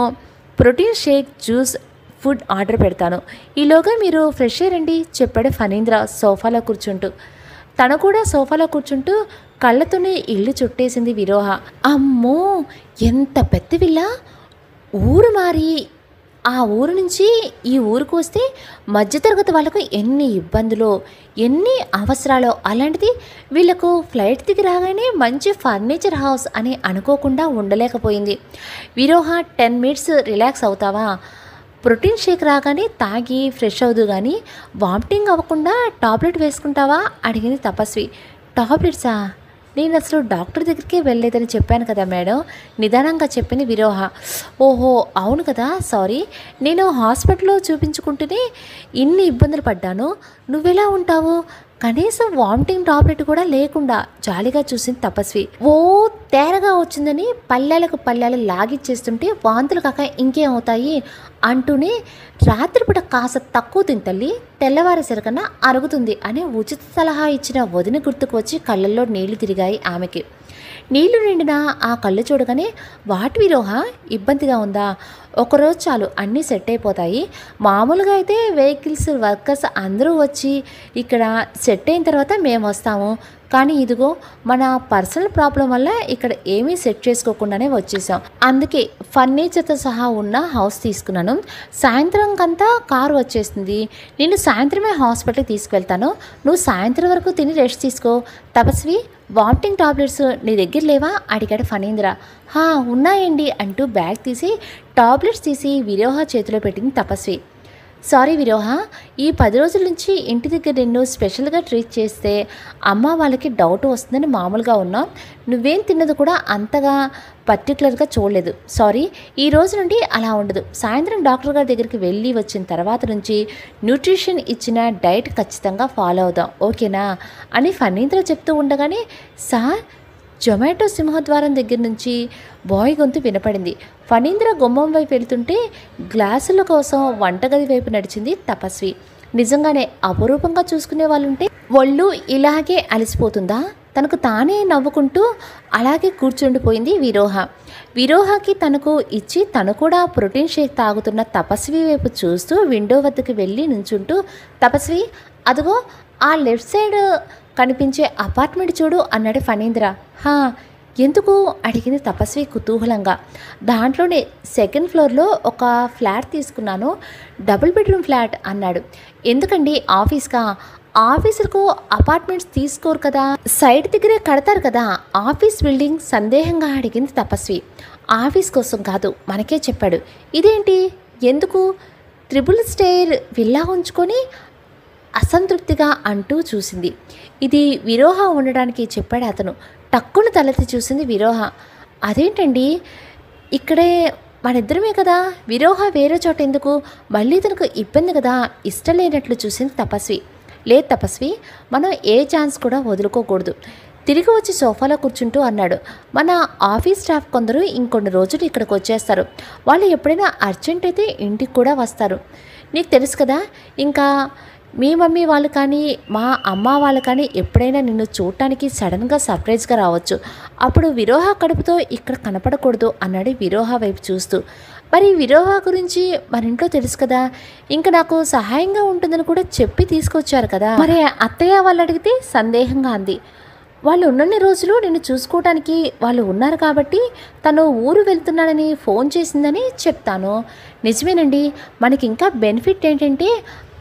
protein shake, juice, food order పెడతాను, ఈలోగా మీరు ఫ్రెష్ అయ్యండి చెప్పాడు ఫణీంద్ర సోఫాలో కూర్చుంటూ. తను కూడా సోఫాలో కూర్చుంటూ కళ్ళతోనే ఇల్లు చుట్టేసింది విరోహ. అమ్మో ఎంత పెద్ద విల్లా! ఊరు మారి ఆ ఊరు నుంచి ఈ ఊరికి వస్తే మధ్యతరగతి వాళ్ళకు ఎన్ని ఇబ్బందులో, ఎన్ని అవసరాలో, అలాంటిది వీళ్ళకు ఫ్లైట్ దిగి రాగానే మంచి ఫర్నిచర్ హౌస్ అని అనుకోకుండా ఉండలేకపోయింది. విరోహ 10 మినిట్స్ రిలాక్స్ అవుతావా? ప్రోటీన్ షేక్ రాగానే తాగి ఫ్రెష్ అవుదు కానీ వామిటింగ్ అవ్వకుండా టాబ్లెట్ వేసుకుంటావా అడిగింది తపస్వి. టాబ్లెట్సా? నేను అసలు డాక్టర్ దగ్గరికి వెళ్ళలేదని చెప్పాను కదా మేడం, నిదానంగా చెప్పింది విరోహ. ఓహో అవును కదా, సారీ, నేను హాస్పిటల్లో చూపించుకుంటూనే ఇన్ని ఇబ్బందులు పడ్డాను, నువ్వెలా ఉంటావు? కనీసం వామిటింగ్ టాబ్లెట్ కూడా లేకుండా జాలిగా చూసింది తపస్వి. ఓ తేరగా వచ్చిందని పల్లెలు లాగిచ్చేస్తుంటే వాంతులు కాక ఇంకేమవుతాయి అంటూనే, రాత్రిపూట కాస్త తక్కువ తింటల్లి, తెల్లవారేసరికన్నా అరుగుతుంది అని ఉచిత సలహా ఇచ్చిన వదిన గుర్తుకు వచ్చి కళ్ళల్లో నీళ్లు తిరిగాయి ఆమెకి. నీళ్లు నిండిన ఆ కళ్ళు చూడగానే, వాటి విరోహ ఇబ్బందిగా ఉందా? ఒకరోజు చాలు, అన్నీ సెట్ అయిపోతాయి. మామూలుగా అయితే వెహికల్స్, వర్కర్స్ అందరూ వచ్చి ఇక్కడ సెట్ అయిన తర్వాత మేము వస్తాము, కానీ ఇదిగో మన పర్సనల్ ప్రాబ్లం వల్ల ఇక్కడ ఏమీ సెట్ చేసుకోకుండానే వచ్చేసాం. అందుకే ఫర్నిచర్తో సహా ఉన్న హౌస్ తీసుకున్నాను. సాయంత్రంకంతా కారు వచ్చేస్తుంది, నేను సాయంత్రమే హాస్పిటల్కి తీసుకువెళ్తాను, నువ్వు సాయంత్రం వరకు తిని రెస్ట్ తీసుకో. తపస్వి, వామిటింగ్ టాబ్లెట్స్ నీ దగ్గర లేవా అడిగాడు ఫణీంద్ర. హా ఉన్నాయండి అంటూ బ్యాగ్ తీసి టాబ్లెట్స్ తీసి విరోహ చేతిలో పెట్టింది తపస్వి. సారీ విరోహ, ఈ 10 రోజుల నుంచి ఇంటి దగ్గర నిన్ను స్పెషల్గా ట్రీట్ చేస్తే అమ్మ వాళ్ళకి డౌట్ వస్తుందని మామూలుగా ఉన్నాం, నువ్వేం తిన్నది కూడా అంతగా పర్టికులర్గా చూడలేదు. సారీ, ఈ రోజు నుండి అలా ఉండదు. సాయంత్రం డాక్టర్ గారి దగ్గరికి వెళ్ళి వచ్చిన తర్వాత నుంచి న్యూట్రిషన్ ఇచ్చిన డైట్ ఖచ్చితంగా ఫాలో అవుదాం, ఓకేనా అని ఫణీంద్ర చెప్తూ ఉండగానే, సార్ జొమాటో సింహద్వారం దగ్గర నుంచి బాయ్ గొంతు వినపడింది. ఫణీంద్ర గుమ్మం వైపు వెళుతుంటే గ్లాసుల కోసం వంటగది వైపు నడిచింది తపస్వి. నిజంగానే అపురూపంగా చూసుకునే వాళ్ళుంటే ఒళ్ళు ఇలాగే అలసిపోతుందా? తనకు తానే నవ్వుకుంటూ అలాగే కూర్చుండిపోయింది విరోహ. విరోహకి తనకు ఇచ్చి తను కూడా ప్రోటీన్ షేక్ తాగుతున్న తపస్వి వైపు చూస్తూ విండో వద్దకు వెళ్ళి నుంచుంటూ, తపస్వి అదిగో ఆ లెఫ్ట్ సైడ్ కనిపించే అపార్ట్మెంట్ చూడు అన్నాడు ఫణీంద్ర. హా, ఎందుకు అడిగింది తపస్వి కుతూహలంగా. దాంట్లోనే సెకండ్ ఫ్లోర్లో ఒక ఫ్లాట్ తీసుకున్నాను, డబుల్ బెడ్రూమ్ ఫ్లాట్ అన్నాడు. ఎందుకండి ఆఫీస్కా? ఆఫీసులకు అపార్ట్మెంట్స్ తీసుకోరు కదా, సైడ్ దగ్గరే కడతారు కదా. ఆఫీస్ బిల్డింగ్ సందేహంగా అడిగింది తపస్వి. ఆఫీస్ కోసం కాదు, మనకే చెప్పాడు. ఇదేంటి, ఎందుకు? త్రిబుల్ స్టేర్ విల్లా ఉంచుకొని అసంతృప్తిగా అంటూ చూసింది. ఇది విరోహ ఉండడానికి చెప్పాడు అతను. టక్కును తలెత్తి చూసింది విరోహ. అదేంటండి, ఇక్కడే మనిద్దరమే కదా, విరోహ వేరే చోట ఎందుకు? మళ్ళీ తనకు ఇబ్బంది కదా. ఇష్టం లేనట్లు చూసింది తపస్వి. లేదు తపస్వి, మనం ఏ ఛాన్స్ కూడా వదులుకోకూడదు. తిరిగి వచ్చి సోఫాలో కూర్చుంటూ అన్నాడు. మన ఆఫీస్ స్టాఫ్ కొందరు ఇంకొన్ని రోజులు ఇక్కడికి వచ్చేస్తారు. వాళ్ళు ఎప్పుడైనా అర్జెంట్ అయితే ఇంటికి కూడా వస్తారు. నీకు తెలుసు కదా, ఇంకా మీ మమ్మీ వాళ్ళు కానీ మా అమ్మ వాళ్ళు కానీ ఎప్పుడైనా నిన్ను చూడటానికి సడన్గా సర్ప్రైజ్గా రావచ్చు. అప్పుడు విరోహ కడుపుతో ఇక్కడ కనపడకూడదు అన్నాడు విరోహ వైపు చూస్తూ. మరి విరోహ గురించి మన ఇంట్లో తెలుసు కదా, ఇంకా నాకు సహాయంగా ఉంటుందని కూడా చెప్పి తీసుకొచ్చారు కదా. మరి అత్తయ్య వాళ్ళు అడిగితే సందేహంగా అంది. వాళ్ళు ఉన్నన్ని రోజులు నిన్ను చూసుకోవడానికి వాళ్ళు ఉన్నారు కాబట్టి తను ఊరు వెళ్తున్నానని ఫోన్ చేసిందని చెప్తాను. నిజమేనండి, మనకి ఇంకా బెనిఫిట్ ఏంటంటే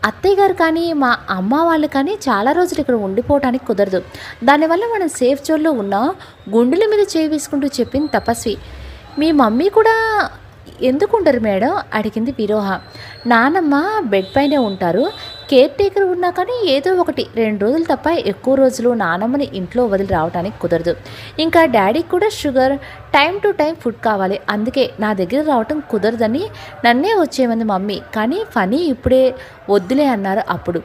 అత్తయ్య గారు కానీ మా అమ్మ వాళ్ళు కానీ చాలా రోజులు ఇక్కడ ఉండిపోవడానికి కుదరదు. దానివల్ల మనం సేఫ్ జోన్లో ఉన్నాం. గుండెల మీద చేయి వేసుకుంటూ చెప్పింది తపస్వి. మీ మమ్మీ కూడా ఎందుకు ఉండరు మేడం అడిగింది విరోహ. నానమ్మ బెడ్ పైనే ఉంటారు. కేర్ టేకర్ ఉన్నా కానీ ఏదో ఒకటి 2 రోజులు తప్ప ఎక్కువ రోజులు నానమ్మని ఇంట్లో వదిలి రావడానికి కుదరదు. ఇంకా డాడీకి కూడా sugar, time to time food కావాలి. అందుకే నా దగ్గర రావటం కుదరదని నన్నే వచ్చేమంది మమ్మీ. కానీ ఫనీ ఇప్పుడే వద్దులే అన్నారు అప్పుడు.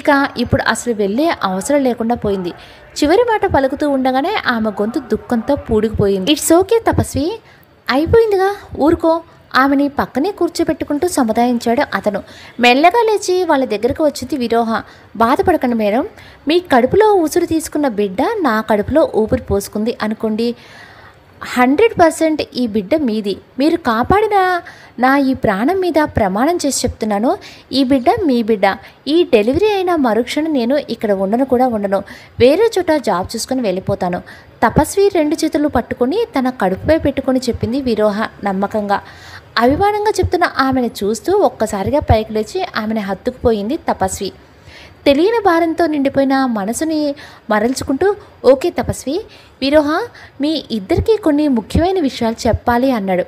ఇక ఇప్పుడు అసలు వెళ్ళే అవసరం లేకుండా పోయింది. చివరి మాట పలుకుతూ ఉండగానే ఆమె గొంతు దుఃఖంతో పూడికిపోయింది. ఇట్స్ ఓకే తపస్వి, అయిపోయిందిగా, ఊరుకో. ఆమెని పక్కనే కూర్చోబెట్టుకుంటూ సముదాయించాడు అతను. మెల్లగా లేచి వాళ్ళ దగ్గరకు వచ్చింది విరోహ. బాధపడకండి మేడం, మీ కడుపులో ఊపిరి తీసుకున్న బిడ్డ నా కడుపులో ఊపిరి పోసుకుంది అనుకోండి. 100% ఈ బిడ్డ మీది. మీరు కాపాడిన నా ఈ ప్రాణం మీద ప్రమాణం చేసి చెప్తున్నాను, ఈ బిడ్డ మీ బిడ్డ. ఈ డెలివరీ అయిన మరుక్షణం నేను ఇక్కడ ఉండను. వేరే చోట జాబ్ చూసుకొని వెళ్ళిపోతాను. తపస్వి 2 చేతులు పట్టుకొని తన కడుపుపై పెట్టుకొని చెప్పింది విరోహ నమ్మకంగా. అభిమానంగా చెప్తున్న ఆమెను చూస్తూ ఒక్కసారిగా పైకి లేచి ఆమెను హత్తుకుపోయింది తపస్వి. తెలియని భారంతో నిండిపోయిన మనసుని మరల్చుకుంటూ, ఓకే తపస్వి, విరోహ మీ ఇద్దరికీ కొన్ని ముఖ్యమైన విషయాలు చెప్పాలి అన్నాడు.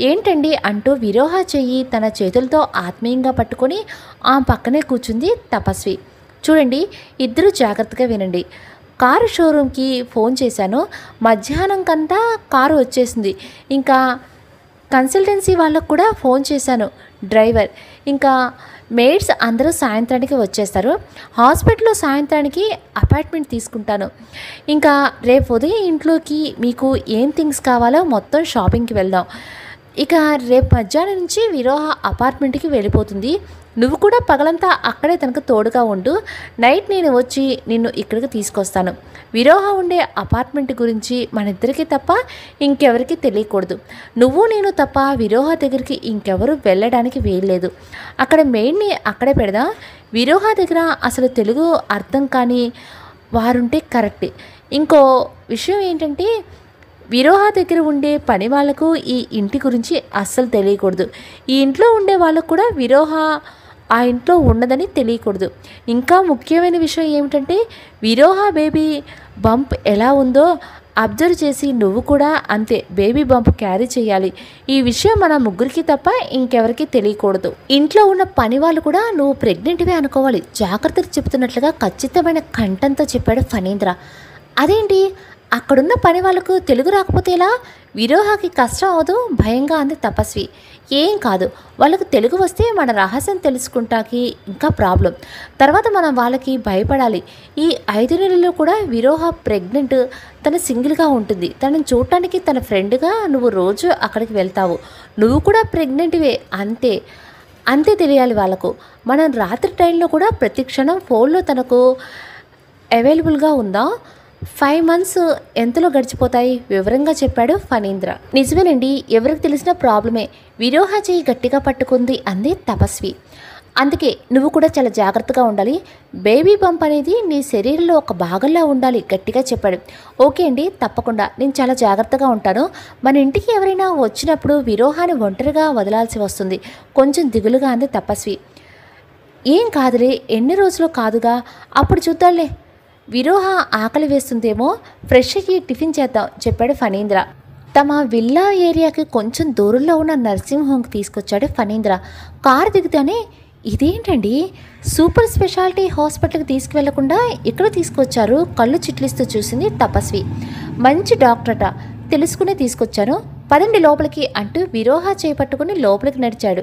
ఏంటండి అంటూ విరోహ చెయ్యి తన చేతులతో ఆత్మీయంగా పట్టుకొని ఆ పక్కనే కూర్చుంది తపస్వి. చూడండి, ఇద్దరు జాగ్రత్తగా వినండి. కారు షోరూమ్కి ఫోన్ చేశాను. మధ్యాహ్నం కంతా కారు వచ్చేసింది. ఇంకా కన్సల్టెన్సీ వాళ్ళకు కూడా ఫోన్ చేశాను. డ్రైవర్ ఇంకా మేడ్స్ అందరూ సాయంత్రానికి వచ్చేస్తారు. హాస్పిటల్లో సాయంత్రానికి అపాయింట్మెంట్ తీసుకుంటాను. ఇంకా రేపు ఉదయం ఇంట్లోకి మీకు ఏం థింగ్స్ కావాలో మొత్తం షాపింగ్కి వెళ్దాం. ఇక రేపు మధ్యాహ్నం నుంచి విరోహ అపార్ట్మెంట్కి వెళ్ళిపోతుంది. నువ్వు కూడా పగలంతా అక్కడే తనకు తోడుగా ఉండు. నైట్ నేను వచ్చి నిన్ను ఇక్కడికి తీసుకొస్తాను. విరోహ ఉండే అపార్ట్మెంట్ గురించి మన ఇద్దరికీ తప్ప ఇంకెవరికి తెలియకూడదు. నువ్వు నేను తప్ప విరోహ దగ్గరికి ఇంకెవరు వెళ్ళడానికి వీల్లేదు. అక్కడ మెయిన్ని అక్కడే పెడదాం. విరోహ దగ్గర అసలు తెలుగు అర్థం కాని వారుంటే కరెక్ట్. ఇంకో విషయం ఏంటంటే విరోహ దగ్గర ఉండే పని వాళ్లకు ఈ ఇంటి గురించి అస్సలు తెలియకూడదు. ఈ ఇంట్లో ఉండే వాళ్ళకు కూడా విరోహ ఆ ఇంట్లో ఉన్నదని తెలియకూడదు. ఇంకా ముఖ్యమైన విషయం ఏమిటంటే విరోహ బేబీ బంప్ ఎలా ఉందో అబ్జర్వ్ చేసి నువ్వు కూడా అంతే బేబీ బంప్ క్యారీ చేయాలి. ఈ విషయం మన ముగ్గురికి తప్ప ఇంకెవరికి తెలియకూడదు. ఇంట్లో ఉన్న పని వాళ్ళు కూడా నువ్వు ప్రెగ్నెంట్వే అనుకోవాలి. జాగ్రత్తలు చెబుతున్నట్లుగా ఖచ్చితమైన కంఠంతో చెప్పాడు ఫణీంద్ర. అదేంటి, అక్కడున్న పని వాళ్ళకు తెలుగు రాకపోతే ఎలా? విరోహకి కష్టం అవదు భయంగా అంది తపస్వి. ఏం కాదు, వాళ్ళకు తెలుగు వస్తే మన రహస్యం తెలుసుకుంటాకి ఇంకా ప్రాబ్లం. తర్వాత మనం వాళ్ళకి భయపడాలి. ఈ 5 నెలల్లో కూడా విరోహ ప్రెగ్నెంట్, తను సింగిల్గా ఉంటుంది. తనని చూడటానికి తన ఫ్రెండ్గా నువ్వు రోజు అక్కడికి వెళ్తావు. నువ్వు కూడా ప్రెగ్నెంట్వే, అంతే తెలియాలి వాళ్ళకు. మనం రాత్రి టైంలో కూడా ప్రతి క్షణం ఫోన్లో తనకు అవైలబుల్గా ఉందా. 5 months ఎంతలో గడిచిపోతాయి వివరంగా చెప్పాడు ఫణీంద్ర. నిజమేనండి, ఎవరికి తెలిసిన ప్రాబ్లమే. విరోహ చేయి గట్టిగా పట్టుకుంది అంది తపస్వి. అందుకే నువ్వు కూడా చాలా జాగ్రత్తగా ఉండాలి. బేబీ బంప్ అనేది నీ శరీరంలో ఒక భాగంలా ఉండాలి గట్టిగా చెప్పాడు. ఓకే అండి, తప్పకుండా నేను చాలా జాగ్రత్తగా ఉంటాను. మన ఇంటికి ఎవరైనా వచ్చినప్పుడు విరోహాన్ని ఒంటరిగా వదలాల్సి వస్తుంది. కొంచెం దిగులుగా అంది తపస్వి. ఏం కాదులే, ఎన్ని రోజులు కాదుగా, అప్పుడు చూద్దాంలే. విరోహ ఆకలి వేస్తుందేమో, ఫ్రెష్ అయ్యి టిఫిన్ చేద్దాం చెప్పాడు ఫణీంద్ర. తమ విల్లా ఏరియాకి కొంచెం దూరంలో ఉన్న నర్సింగ్ హోమ్కి తీసుకొచ్చాడు ఫణీంద్ర. కారు దిగుతానే, ఇదేంటండి సూపర్ స్పెషాలిటీ హాస్పిటల్కి తీసుకువెళ్లకుండా ఇక్కడ తీసుకొచ్చారు, కళ్ళు చిట్లిస్తూ చూసింది తపస్వి. మంచి డాక్టరట, తెలుసుకునే తీసుకొచ్చాను, పదండి లోపలికి అంటూ విరోహ చేపట్టుకుని లోపలికి నడిచాడు.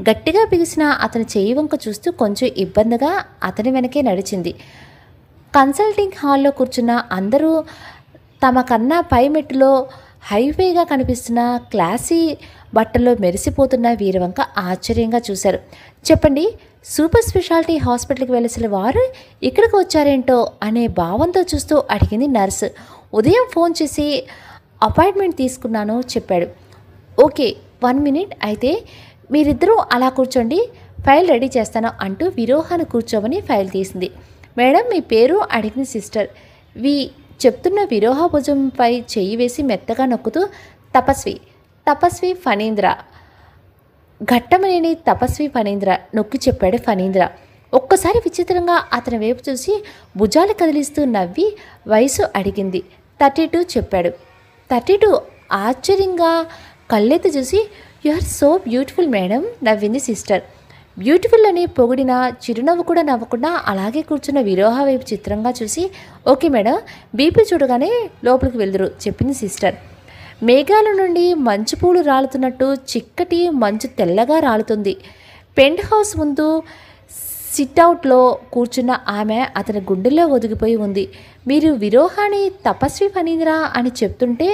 గట్టిగా బిగిసిన అతని చేయి వంక చూస్తూ కొంచెం ఇబ్బందిగా అతని వెనకే నడిచింది. కన్సల్టింగ్ హాల్లో కూర్చున్న అందరూ తమ కన్నా పై మెట్టులో హైవేగా కనిపిస్తున్న క్లాసీ బట్టల్లో మెరిసిపోతున్న వీరి వంక ఆశ్చర్యంగా చూశారు. చెప్పండి, సూపర్ స్పెషాలిటీ హాస్పిటల్కి వెళ్ళసిన వారు ఇక్కడికి వచ్చారేంటో అనే భావంతో చూస్తూ అడిగింది నర్సు. ఉదయం ఫోన్ చేసి అపాయింట్మెంట్ తీసుకున్నాను చెప్పాడు. ఓకే, 1 మినిట్, అయితే మీరిద్దరూ అలా కూర్చోండి, ఫైల్ రెడీ చేస్తాను అంటూ విరోహాన్ని కూర్చోమని ఫైల్ తీసింది. మేడం మీ పేరు అడిగింది సిస్టర్. చెప్తున్న విరోహ భుజంపై చెయ్యి వేసి మెత్తగా నొక్కుతూ తపస్వి ఫణీంద్ర, ఘట్టమనేని తపస్వి ఫణీంద్ర నొక్కి చెప్పాడు ఫణీంద్ర. ఒక్కసారి విచిత్రంగా అతని వైపు చూసి భుజాలు కదిలిస్తూ నవ్వి వయసు అడిగింది. 32 చెప్పాడు. 32 ఆశ్చర్యంగా కళ్ళెత్తి చూసి you are so beautiful madam నవ్వింది సిస్టర్. బ్యూటిఫుల్ అని పొగిడిన చిరునవ్వు కూడా నవ్వకుండా అలాగే కూర్చున్న విరోహ వైపు చిత్రంగా చూసి ఓకే మేడం, బీపీ చూడగానే లోపలికి వెళ్దురు చెప్పింది సిస్టర్. మేఘాల నుండి మంచు పూలు రాలుతున్నట్టు చిక్కటి మంచు తెల్లగా రాలుతుంది. పెంట్ హౌస్ ముందు సిట్అవుట్లో కూర్చున్న ఆమె అతని గుండెల్లో ఒదిగిపోయి ఉంది. మీరు విరోహాన్ని తపస్వి ఫణీంద్ర అని చెప్తుంటే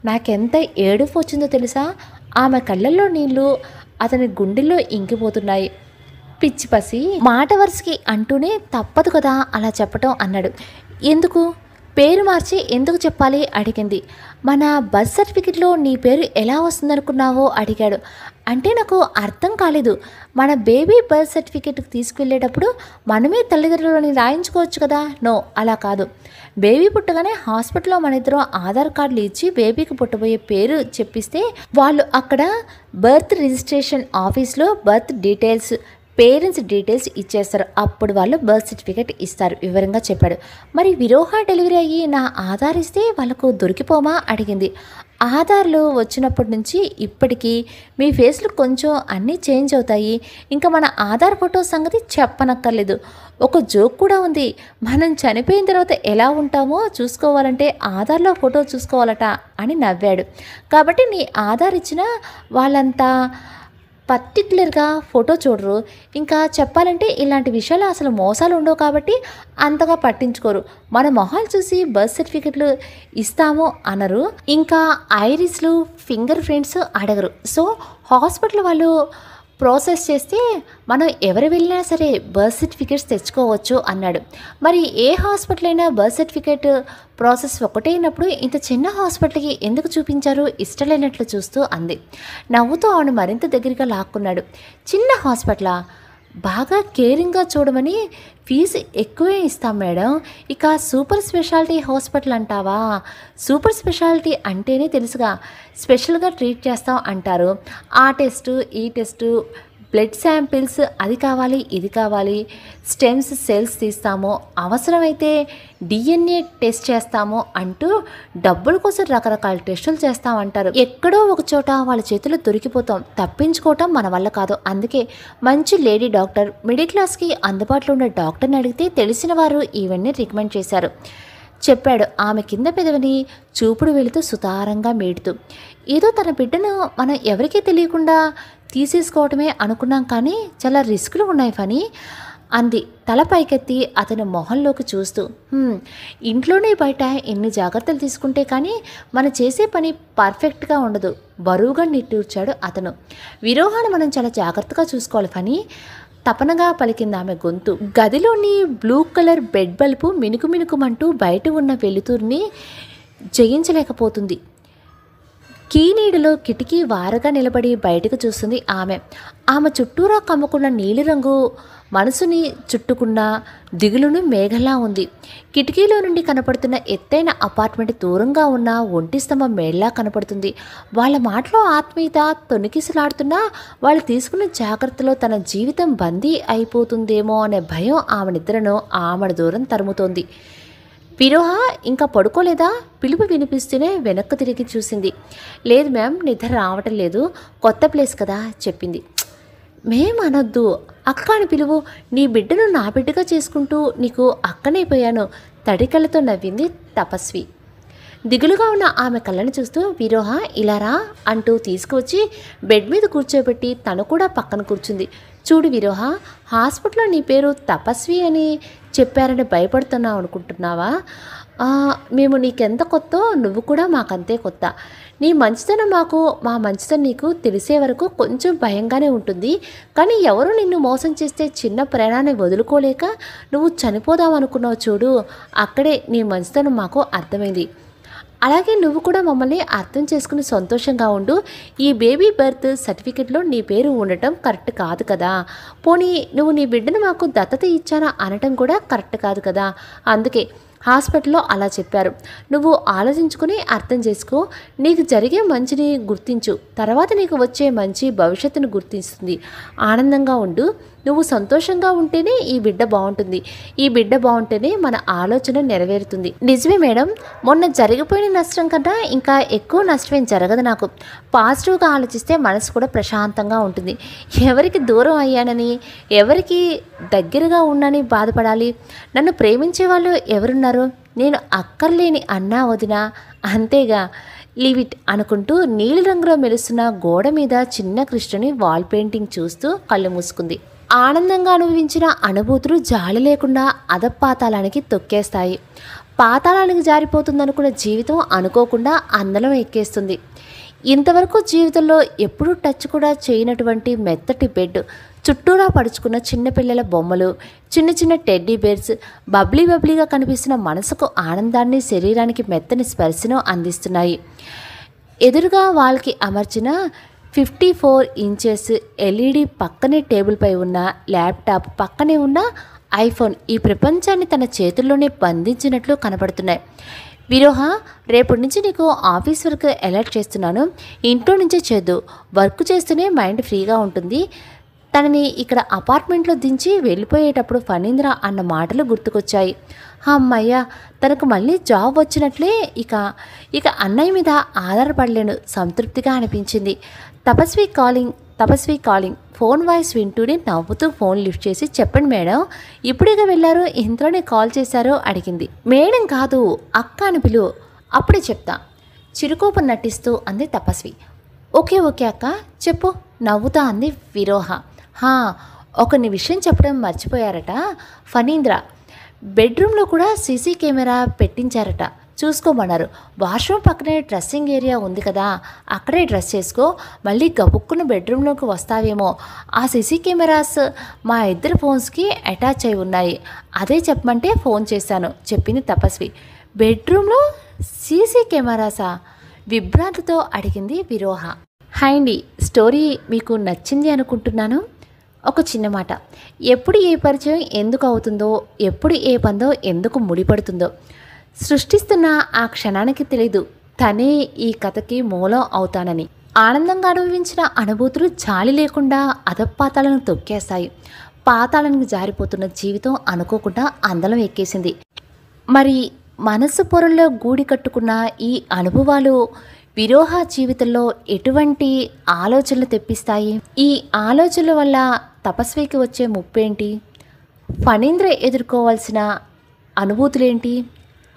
నాకెంత ఏడుపు వచ్చిందో తెలుసా? ఆమె కళ్ళల్లో నీళ్లు అతని గుండెల్లో ఇంకిపోతున్నాయి. పిచ్చి పసి మాట వరుసకి అంటూనే తప్పదు కదా అలా చెప్పటం అన్నాడు. ఎందుకు పేరు మార్చి ఎందుకు చెప్పాలి అడిగింది. మన బర్త్ సర్టిఫికెట్లో నీ పేరు ఎలా వస్తుందనుకున్నావో అడిగాడు. అంటే నాకు అర్థం కాలేదు. మన బేబీ బర్త్ సర్టిఫికెట్కి తీసుకువెళ్ళేటప్పుడు మనమే తల్లిదండ్రులని రాయించుకోవచ్చు కదా. నో, అలా కాదు. బేబీ పుట్టగానే హాస్పిటల్లో మన ఇద్దరం ఆధార్ కార్డులు ఇచ్చి బేబీకి పుట్టబోయే పేరు చెప్పిస్తే వాళ్ళు అక్కడ బర్త్ రిజిస్ట్రేషన్ ఆఫీస్లో బర్త్ డీటెయిల్స్ పేరెంట్స్ డీటెయిల్స్ ఇచ్చేస్తారు. అప్పుడు వాళ్ళు బర్త్ సర్టిఫికేట్ ఇస్తారు వివరంగా చెప్పాడు. మరి విరోహ డెలివరీ అయ్యి నా ఆధార్ ఇస్తే వాళ్ళకు దొరికిపోమా అడిగింది. ఆధార్లు వచ్చినప్పటి నుంచి ఇప్పటికీ మీ ఫేస్లు కొంచెం అన్నీ చేంజ్ అవుతాయి. ఇంకా మన ఆధార్ ఫోటో సంగతి చెప్పనక్కర్లేదు. ఒక జోక్ కూడా ఉంది. మనం చనిపోయిన తర్వాత ఎలా ఉంటామో చూసుకోవాలంటే ఆధార్లో ఫోటో చూసుకోవాలట అని నవ్వాడు. కాబట్టి నీ ఆధార్ ఇచ్చిన వాళ్ళంతా పర్టికులర్గా ఫోటో చూడరు. ఇంకా చెప్పాలంటే ఇలాంటి విషయాలు అసలు మోసాలు ఉండవు కాబట్టి అంతగా పట్టించుకోరు. మన మొహాలు చూసి బర్త్ సర్టిఫికెట్లు ఇస్తాము అనరు. ఇంకా ఐరిస్లు ఫింగర్ ప్రింట్స్ అడగరు. సో హాస్పిటల్ వాళ్ళు ప్రాసెస్ చేస్తే మనం ఎవరు వెళ్ళినా సరే బర్త్ సర్టిఫికేట్స్ తెచ్చుకోవచ్చు అన్నాడు. మరి ఏ హాస్పిటల్ అయినా బర్త్ సర్టిఫికేట్ ప్రాసెస్ ఒకటైనప్పుడు ఇంత చిన్న హాస్పిటల్కి ఎందుకు చూపించారు ఇష్టలేనట్లు చూస్తూ అంది. నవ్వుతూ ఆవిడ మరింత దగ్గరగా లాక్కున్నాడు. చిన్న హాస్పిటలా? బాగా కేరింగ్గా చూడమని ఫీజు ఎక్కువే ఇస్తాం మేడం. ఇక సూపర్ స్పెషాలిటీ హాస్పిటల్ అంటావా? సూపర్ స్పెషాలిటీ అంటేనే తెలుసుగా, స్పెషల్గా ట్రీట్ చేస్తాం అంటారు. ఆ టెస్టు ఈ టెస్టు బ్లడ్ శాంపిల్స్ అది కావాలి ఇది కావాలి, స్టెమ్స్ సెల్స్ తీస్తాము, అవసరమైతే డిఎన్ఏ టెస్ట్ చేస్తాము అంటూ డబ్బుల కోసం రకరకాల టెస్టులు చేస్తామంటారు. ఎక్కడో ఒక చోట వాళ్ళ చేతులు దొరికిపోతాం. తప్పించుకోవటం మన వల్ల కాదు. అందుకే మంచి లేడీ డాక్టర్, మిడిల్ క్లాస్కి అందుబాటులో ఉన్న డాక్టర్ని అడిగితే తెలిసిన వారు ఇవన్నీ రికమెండ్ చేశారు చెప్పాడు. ఆమె కింద పెదవిని చూపుడు వెళుతూ సుతారంగా మేడుతూ. ఏదో తన బిడ్డను మనం ఎవరికీ తెలియకుండా తీసేసుకోవటమే అనుకున్నాం, కానీ చాలా రిస్కులు ఉన్నాయి ఫనీ అంది తల పైకెత్తి అతని మొహంలోకి చూస్తూ. ఇంట్లోనే బయట ఎన్ని జాగ్రత్తలు తీసుకుంటే కానీ మనం చేసే పని పర్ఫెక్ట్గా ఉండదు బరువుగా నిట్టూర్చాడు అతను. విరోహాన్ని మనం చాలా జాగ్రత్తగా చూసుకోవాలి ఫనీ తపనగా పలికింది ఆమె గొంతు. గదిలోని బ్లూ కలర్ బెడ్ బల్బు మినుకు మినుకుమంటూ బయట ఉన్న వెలుతురిని జయించలేకపోతుంది. కీనీడలో కిటికీ వారగా నిలబడి బయటకు చూస్తుంది ఆమె. ఆమె చుట్టూరా కమ్ముకున్న నీలిరంగు మనసుని చుట్టుకున్న దిగులును మేఘలా ఉంది. కిటికీలో నుండి కనపడుతున్న ఎత్తైన అపార్ట్మెంట్ దూరంగా ఉన్న ఒంటి స్తంభం మేళ్లా కనపడుతుంది. వాళ్ళ మాటలో ఆత్మీయత తొణికిసలాడుతున్నా వాళ్ళు తీసుకున్న జాగ్రత్తలో తన జీవితం బందీ అయిపోతుందేమో అనే భయం ఆమె నిద్రను ఆమె దూరం తరుముతోంది. విరోహ ఇంకా పడుకోలేదా? పిలుపు వినిపిస్తూనే వెనక్కు తిరిగి చూసింది. లేదు మ్యామ్, నిద్ర రావటం లేదు, కొత్త ప్లేస్ కదా చెప్పింది. మేమనొద్దు, అక్క అని పిలువు. నీ బిడ్డను నా బిడ్డగా చేసుకుంటూ నీకు అక్కనైపోయాను. తడికళ్ళతో నవ్వింది తపస్వి. దిగులుగా ఉన్న ఆమె కళ్ళని చూస్తూ విరోహ ఇలారా అంటూ తీసుకువచ్చి బెడ్ మీద కూర్చోబెట్టి తను కూడా పక్కన కూర్చుంది. చూడు విరోహ, హాస్పిటల్లో నీ పేరు తపస్వి అని చెప్పారని భయపడుతున్నావు అనుకుంటున్నావా? మేము నీకెంత కొత్తో నువ్వు కూడా మాకంతే కొత్త. నీ మంచితనం మాకు, మా మంచితనం నీకు తెలిసే వరకు కొంచెం భయంగానే ఉంటుంది. కానీ ఎవరు నిన్ను మోసం చేస్తే చిన్న ప్రాణాన్ని వదులుకోలేక నువ్వు చనిపోదామనుకున్నావు చూడు, అక్కడే నీ మంచితనం మాకు అర్థమైంది. అలాగే నువ్వు కూడా మమ్మల్ని అర్థం చేసుకుని సంతోషంగా ఉండు. ఈ బేబీ బర్త్ సర్టిఫికెట్లో నీ పేరు ఉండటం కరెక్ట్ కాదు కదా. పోనీ నువ్వు నీ బిడ్డను మాకు దత్తత ఇచ్చానా అనటం కూడా కరెక్ట్ కాదు కదా. అందుకే హాస్పిటల్లో అలా చెప్పారు. నువ్వు ఆలోచించుకుని అర్థం చేసుకో. నీకు జరిగే మంచిని గుర్తించు, తర్వాత నీకు వచ్చే మంచి భవిష్యత్తును గుర్తిస్తుంది. ఆనందంగా ఉండు. నువ్వు సంతోషంగా ఉంటేనే ఈ బిడ్డ బాగుంటుంది. ఈ బిడ్డ బాగుంటేనే మన ఆలోచన నెరవేరుతుంది. నిజమే మేడం, మొన్న జరిగిపోయిన నష్టం కన్నా ఇంకా ఎక్కువ నష్టమేం జరగదు నాకు. పాజిటివ్గా ఆలోచిస్తే మనసు కూడా ప్రశాంతంగా ఉంటుంది. ఎవరికి దూరం అయ్యానని, ఎవరికి దగ్గరగా ఉన్నానని బాధపడాలి? నన్ను ప్రేమించే వాళ్ళు ఎవరున్నారు? నేను అక్కర్లేని అన్నా వదినా, అంతేగా, లీవ్ ఇట్ అనుకుంటూ నీలిరంగులో మెరుస్తున్న గోడ మీద చిన్న కృష్ణుని వాల్ పెయింటింగ్ చూస్తూ కళ్ళు మూసుకుంది. ఆనందంగా అనుభవించిన అనుభూతులు జాలి లేకుండా అధపాతాళానికి తొక్కేస్తాయి. పాతాళానికి జారిపోతుందనుకున్న జీవితం అనుకోకుండా అందలం ఎక్కేస్తుంది. ఇంతవరకు జీవితంలో ఎప్పుడూ టచ్ కూడా చేయనటువంటి మెత్తటి బెడ్, చుట్టూరా పడుచుకున్న చిన్నపిల్లల బొమ్మలు, చిన్న చిన్న టెడ్డీ బేర్స్, బబ్లీగా కనిపిస్తున్న మనసుకు ఆనందాన్ని, శరీరానికి మెత్తని స్పర్శను అందిస్తున్నాయి. ఎదురుగా వాళ్ళకి అమర్చిన 54 ఇంచెస్ ఎల్ఈడి పక్కనే టేబుల్పై ఉన్న ల్యాప్టాప్, పక్కనే ఉన్న ఐఫోన్ ఈ ప్రపంచాన్ని తన చేతుల్లోనే బంధించినట్లు కనబడుతున్నాయి. విరోహ, రేపటి నుంచి నీకు ఆఫీస్ వర్క్ అలర్ట్ చేస్తున్నాను. ఇంట్లో నుంచే చేద్దు. వర్క్ చేస్తూనే మైండ్ ఫ్రీగా ఉంటుంది. తనని ఇక్కడ అపార్ట్మెంట్లో దించి వెళ్ళిపోయేటప్పుడు ఫణీంద్ర అన్న మాటలు గుర్తుకొచ్చాయి. అమ్మయ్య, తనకు మళ్ళీ జాబ్ వచ్చినట్లే. ఇక అన్నయ్య మీద ఆధారపడలేను, సంతృప్తిగా అనిపించింది. తపస్వి కాలింగ్. ఫోన్ వాయిస్ వింటూనే నవ్వుతూ ఫోన్ లిఫ్ట్ చేసి, చెప్పండి మేడం, ఇప్పుడేగా వెళ్ళారు, ఇంట్లోనే కాల్ చేశారో అడిగింది. మేడం కాదు, అక్క అని పిలువు, అప్పుడే చెప్తా, చిరుకోపం నటిస్తూ అంది తపస్వి. ఓకే అక్క, చెప్పు, నవ్వుతా అంది విరోహ. ఒకని విషయం చెప్పడం మర్చిపోయారట ఫణీంద్ర. బెడ్రూమ్లో కూడా సీసీ కెమెరా పెట్టించారట, చూసుకోమన్నారు. వాష్రూమ్ పక్కనే డ్రెస్సింగ్ ఏరియా ఉంది కదా, అక్కడే డ్రెస్ చేసుకో. మళ్ళీ గబుక్కున్న బెడ్రూమ్లోకి వస్తావేమో. ఆ సీసీ కెమెరాస్ మా ఇద్దరు ఫోన్స్కి అటాచ్ అయి ఉన్నాయి. అదే చెప్పమంటే ఫోన్ చేశాను చెప్పింది తపస్వి. బెడ్రూమ్లో సీసీ కెమెరాసా? విభ్రాంతితో అడిగింది విరోహ. హాయ్ అండి, స్టోరీ మీకు నచ్చింది అనుకుంటున్నాను. ఒక చిన్న మాట, ఎప్పుడు ఏ పరిచయం ఎందుకు అవుతుందో, ఎప్పుడు ఏ పందో ఎందుకు ముడిపడుతుందో సృష్టిస్తున్న ఆ క్షణానికి తెలీదు తనే ఈ కథకి మూలం అవుతానని. ఆనందంగా అనుభవించిన అనుభూతులు జాలి లేకుండా అధపాతాలను తొక్కేస్తాయి. పాతాళానికి జారిపోతున్న జీవితం అనుకోకుండా అందలం ఎక్కేసింది. మరి మనసు పొరల్లో గూడి కట్టుకున్న ఈ అనుభవాలు విరోహ జీవితంలో ఎటువంటి ఆలోచనలు తెప్పిస్తాయి? ఈ ఆలోచనల వల్ల తపస్వికి వచ్చే ముప్పేంటి? ఫణీంద్ర ఎదుర్కోవాల్సిన అనుభూతులేంటి?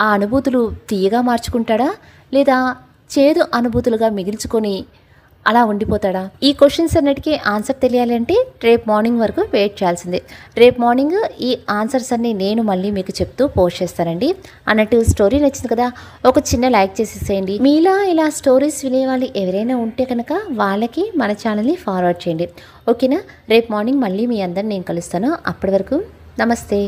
ఆ అనుభూతులు తీయగా మార్చుకుంటాడా, లేదా చేదు అనుభూతులుగా మిగిల్చుకొని అలా ఉండిపోతాడా? ఈ క్వశ్చన్స్ అన్నిటికీ ఆన్సర్ తెలియాలంటే రేపు మార్నింగ్ వరకు వెయిట్ చేయాల్సిందే. రేపు మార్నింగ్ ఈ ఆన్సర్స్ అన్నీ నేను మళ్ళీ మీకు చెప్తూ పోస్ట్ చేస్తానండి. అన్నట్టు స్టోరీ నచ్చింది కదా, ఒక చిన్న లైక్ చేసేసేయండి. మీలా ఇలా స్టోరీస్ వినేవాళ్ళు ఎవరైనా ఉంటే కనుక వాళ్ళకి మన ఛానల్ని ఫార్వర్డ్ చేయండి. ఓకేనా? రేపు మార్నింగ్ మళ్ళీ మీ అందరిని నేను కలుస్తాను. అప్పటి వరకు నమస్తే.